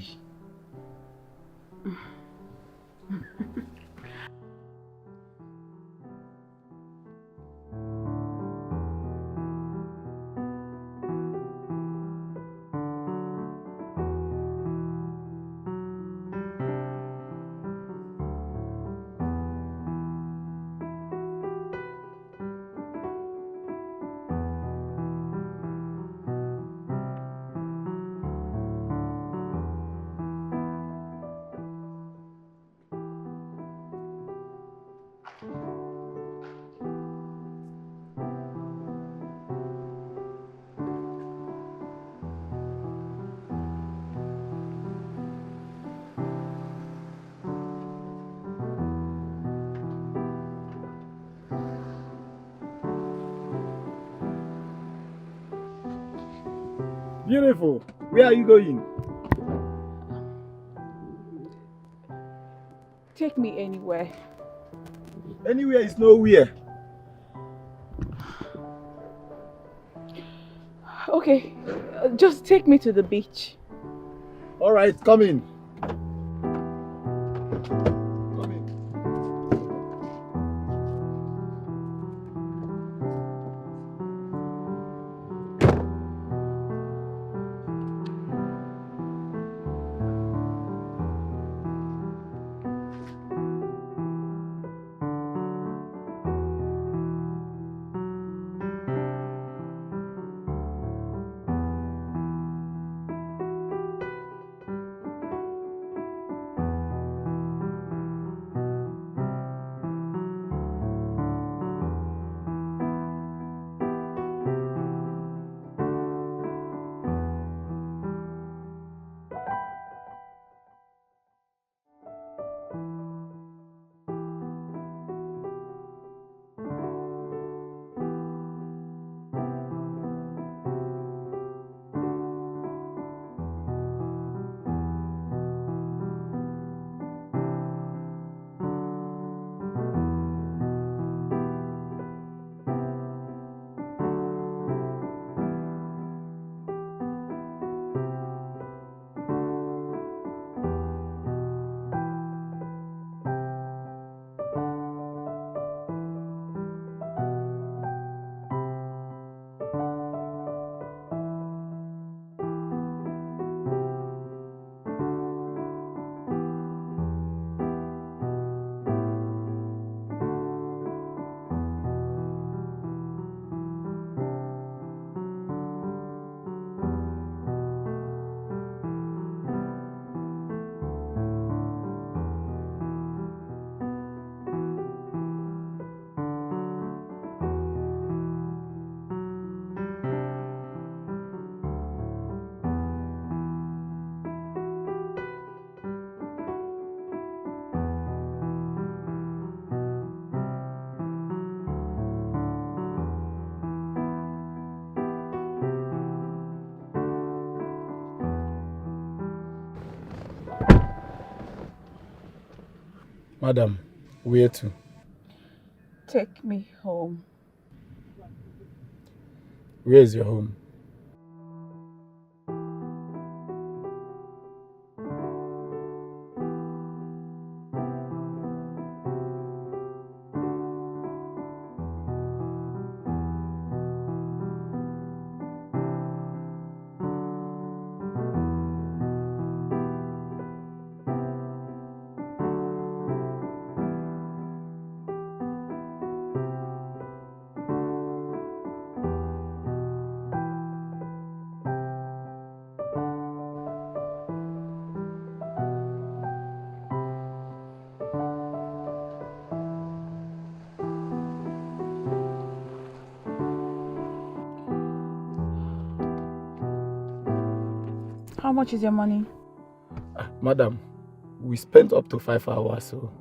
Beautiful. Where are you going? Take me anywhere. Anywhere is nowhere. Okay, just take me to the beach. All right, come in. Madam, where to? Take me home. Where is your home? How much is your money? Madam, we spent up to 5 hours, so...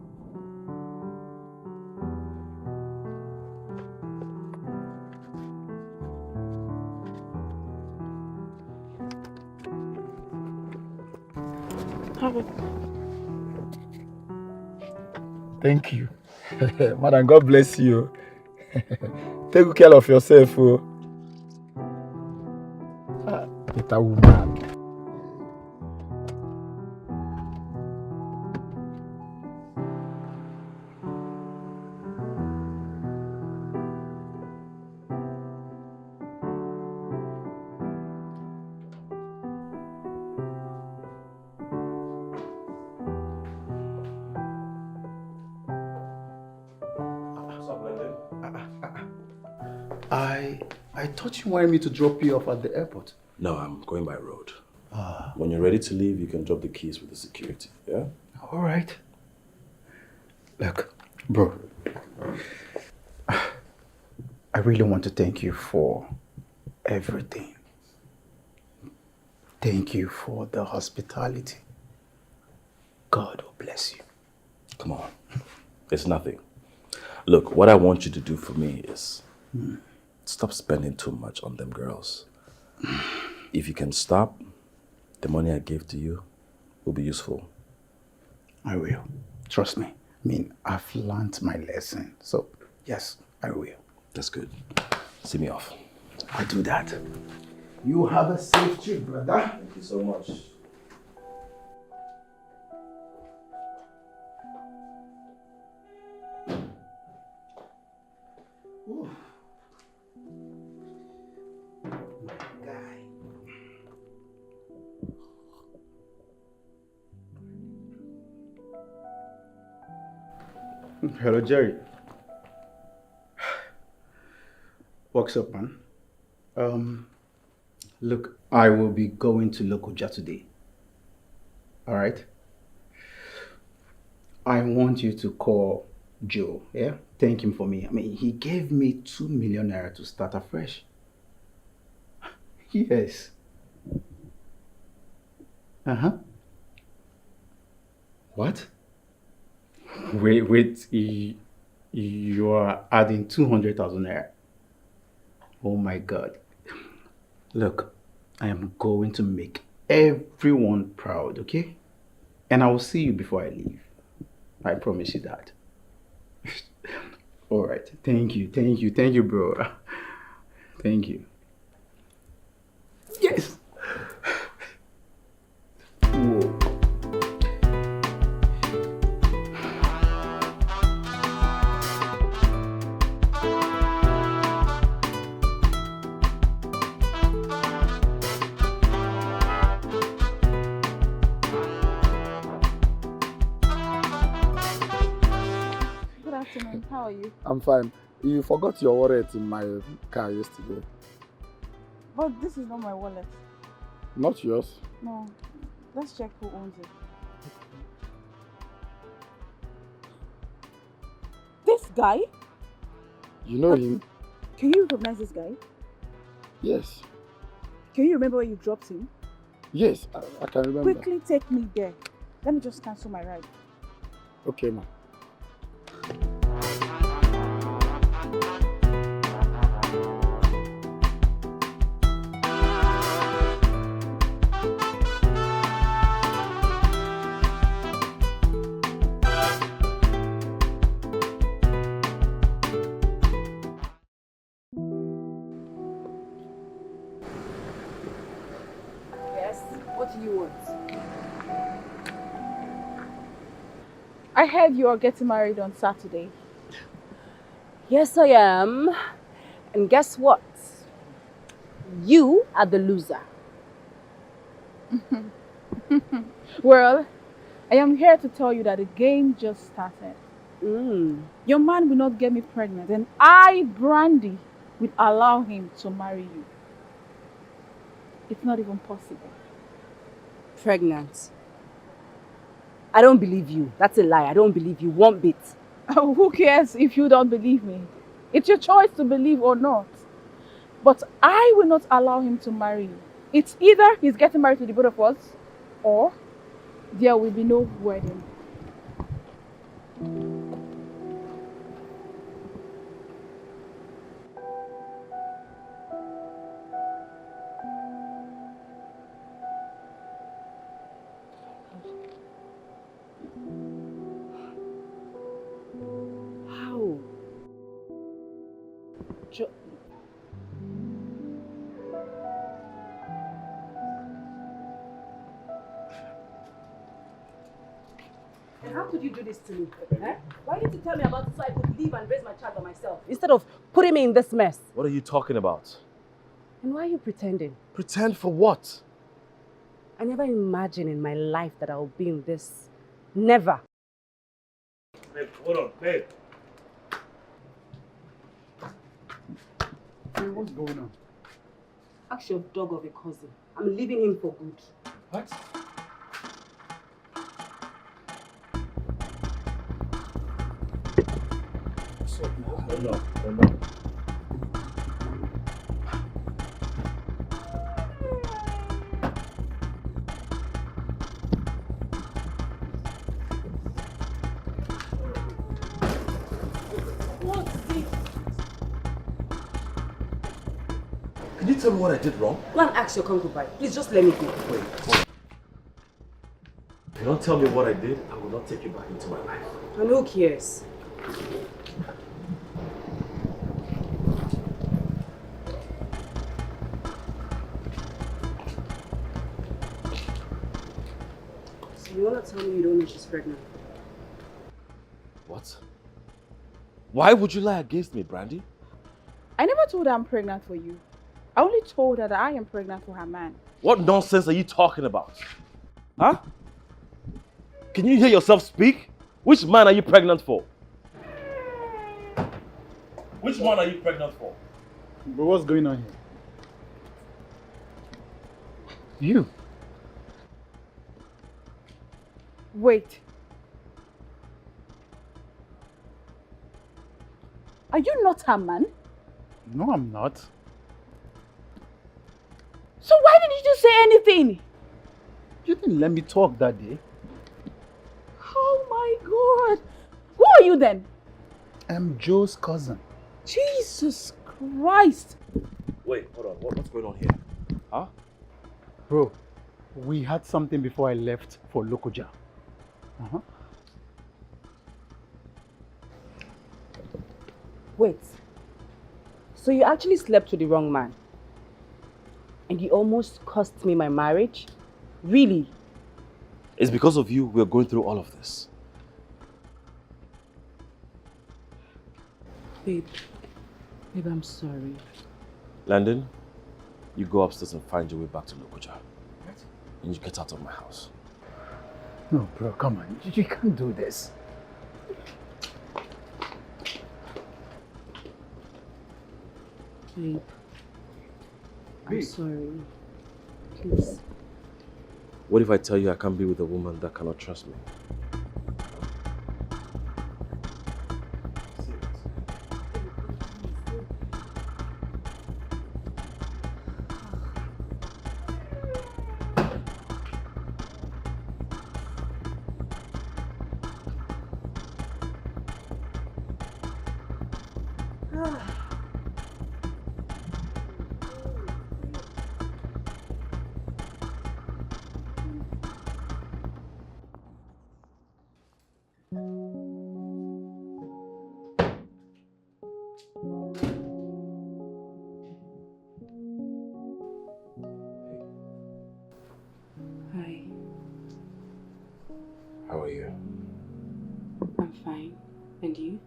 Have it. Thank you. Madam, God bless you. Take good care of yourself. Oh. Better woman. I thought you wanted me to drop you off at the airport. No, I'm going by road. When you're ready to leave, you can drop the keys with the security, yeah? All right. Look, bro, I really want to thank you for everything. Thank you for the hospitality. God will bless you. Come on. It's nothing. Look, what I want you to do for me is stop spending too much on them girls. If you can stop, the money I gave to you will be useful. I will. Trust me. I mean, I've learned my lesson. So, yes, I will. That's good. See me off. I'll do that. You have a safe trip, brother. Thank you so much. Ooh. My guy. Hello, Jerry. What's up, man? Look, I will be going to Lokoja today. All right? I want you to call Joe, yeah? Thank him for me. I mean, he gave me 2 million naira to start afresh. Yes. Uh-huh. What? Wait, you are adding 200,000 naira. Oh my God. Look, I am going to make everyone proud, okay? And I will see you before I leave. I promise you that. All right. Thank you, bro. Thank you. Yes. Whoa. How are you? I'm fine. You forgot your wallet in my car yesterday. But this is not my wallet. Not yours? No. Let's check who owns it. This guy? You know him? Can you recognize this guy? Yes. Can you remember where you dropped him? Yes, I can remember. Quickly take me there. Let me just cancel my ride. Okay, ma. What do you want? I heard you are getting married on Saturday. Yes, I am. And guess what? You are the loser. Well, I am here to tell you that the game just started. Your man will not get me pregnant, and I, Brandy, will allow him to marry you. It's not even possible. Pregnant? I don't believe you. That's a lie. I don't believe you one bit. Who cares if you don't believe me? It's your choice to believe or not. But I will not allow him to marry you. It's either he's getting married to the both of us, or there will be no wedding. How? And how could you do this to me? Eh? Why didn't you tell me about it so I could leave and raise my child by myself? Instead of putting me in this mess. What are you talking about? And why are you pretending? Pretend for what? I never imagined in my life that I would be in this. Never. Babe, hold on, babe. Hey, what's going on? Ask your dog of a cousin. I'm leaving him for good. What? Oh no, oh no. tell me what I did wrong? Go and ask your concubine. Please just let me go. Wait, hold on. If you don't tell me what I did, I will not take you back into my life. And who cares? So you want to tell me you don't know she's pregnant? What? Why would you lie against me, Brandy? I never told her I'm pregnant for you. I only told her that I am pregnant for her man. What nonsense are you talking about? Huh? Can you hear yourself speak? Which man are you pregnant for? Which one are you pregnant for? But what's going on here? You. Wait. Are you not her man? No, I'm not. So why didn't you say anything? You didn't let me talk that day. Oh my God. Who are you then? I'm Joe's cousin. Jesus Christ. Wait, hold on. What's going on here? Huh? Bro, we had something before I left for Lokoja. Wait. So you actually slept with the wrong man? And you almost cost me my marriage? Really? It's because of you we're going through all of this. Babe, I'm sorry. Landon, you go upstairs and find your way back to Lokoja. And you get out of my house. No, bro, come on. You can't do this. Babe, I'm sorry. Please. What if I tell you I can't be with a woman that cannot trust me? Hi, How are you? I'm fine. And you?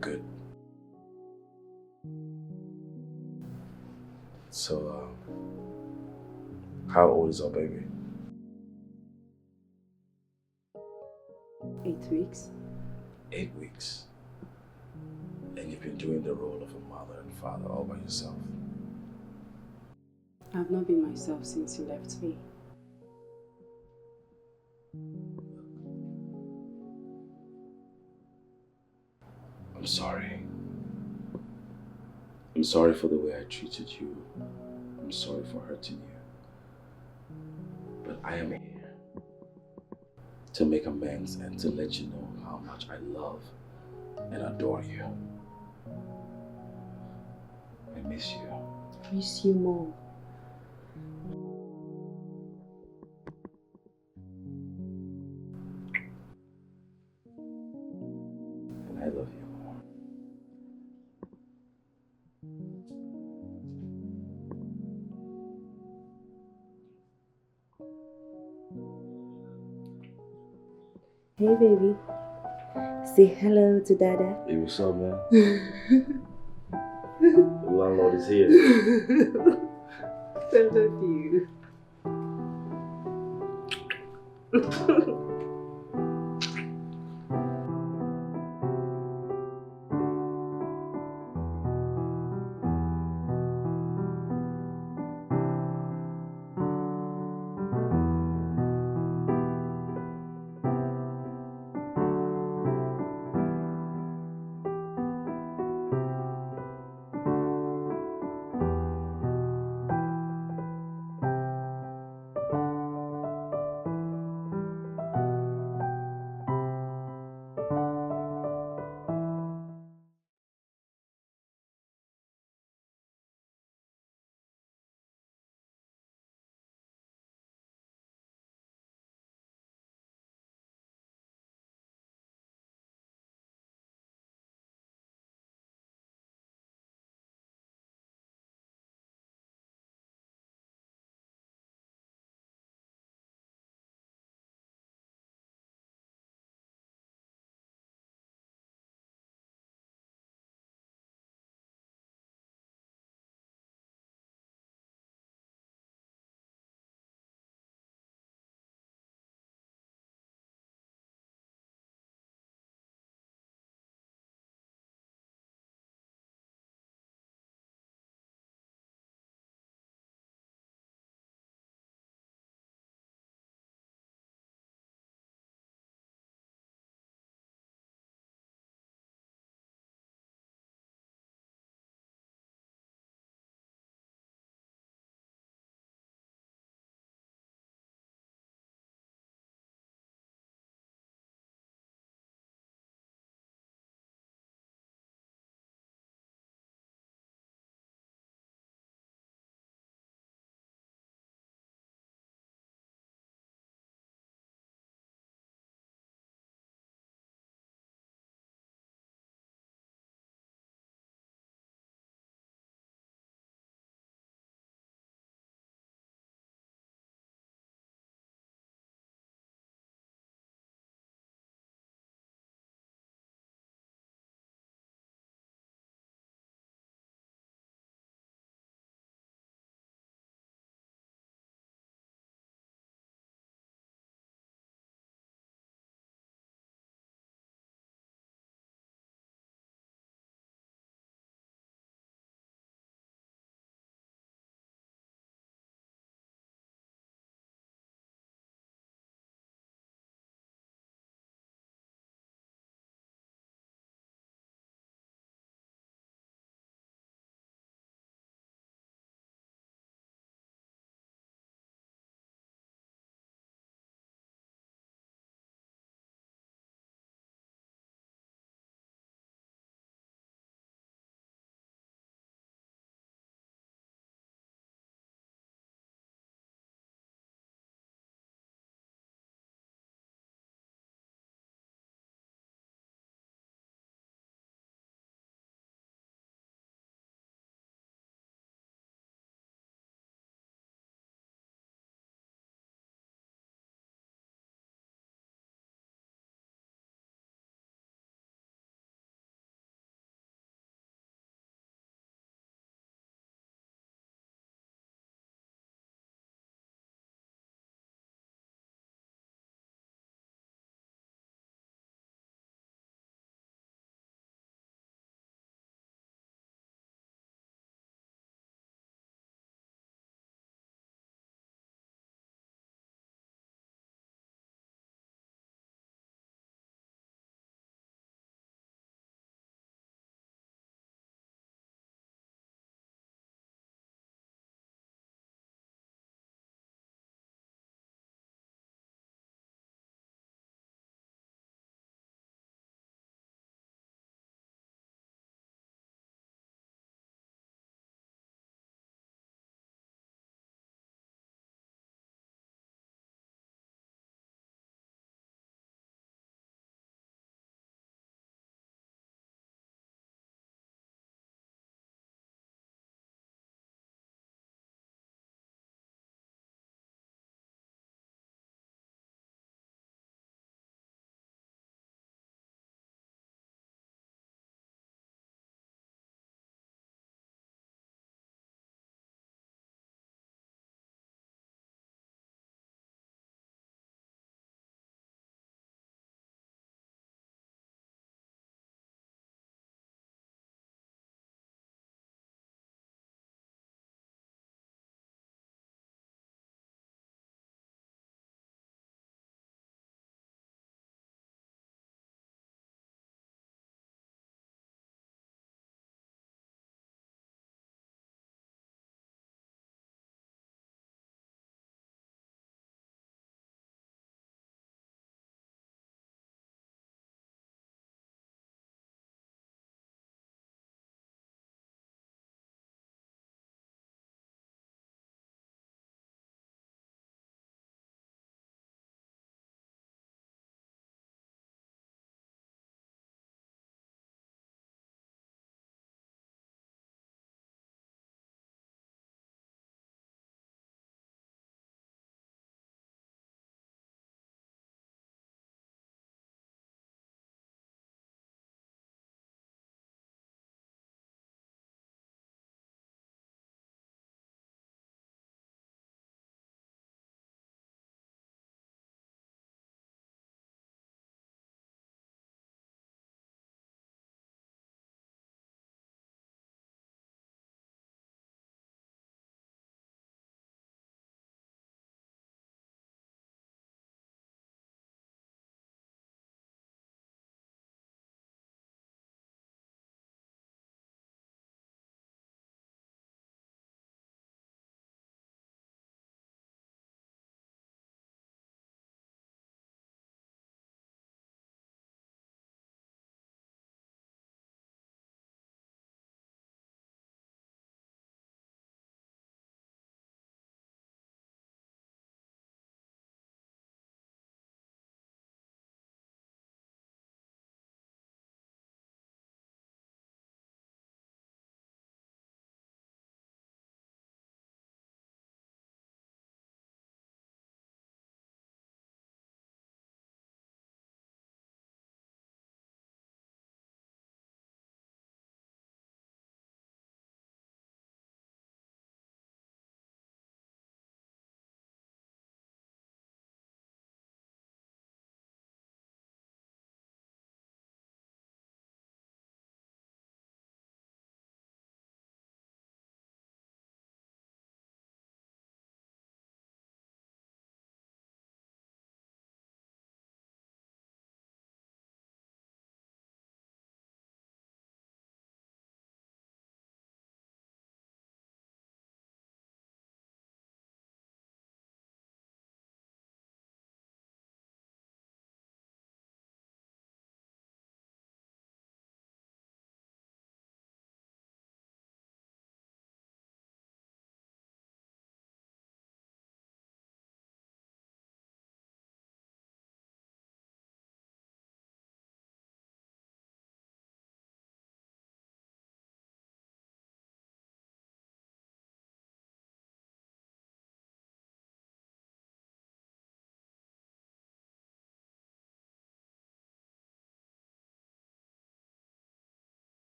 Good. So, how old is our baby? 8 weeks. 8 weeks. And you've been doing the role of a mother and father all by yourself. I've not been myself since you left me. I'm sorry. I'm sorry for the way I treated you. I'm sorry for hurting you. But I am here to make amends and to let you know how much I love and adore you. I miss you. I miss you more. And I love you more. Hey baby, say hello to Dada. Hey, what's up, man? The landlord is here. I love you.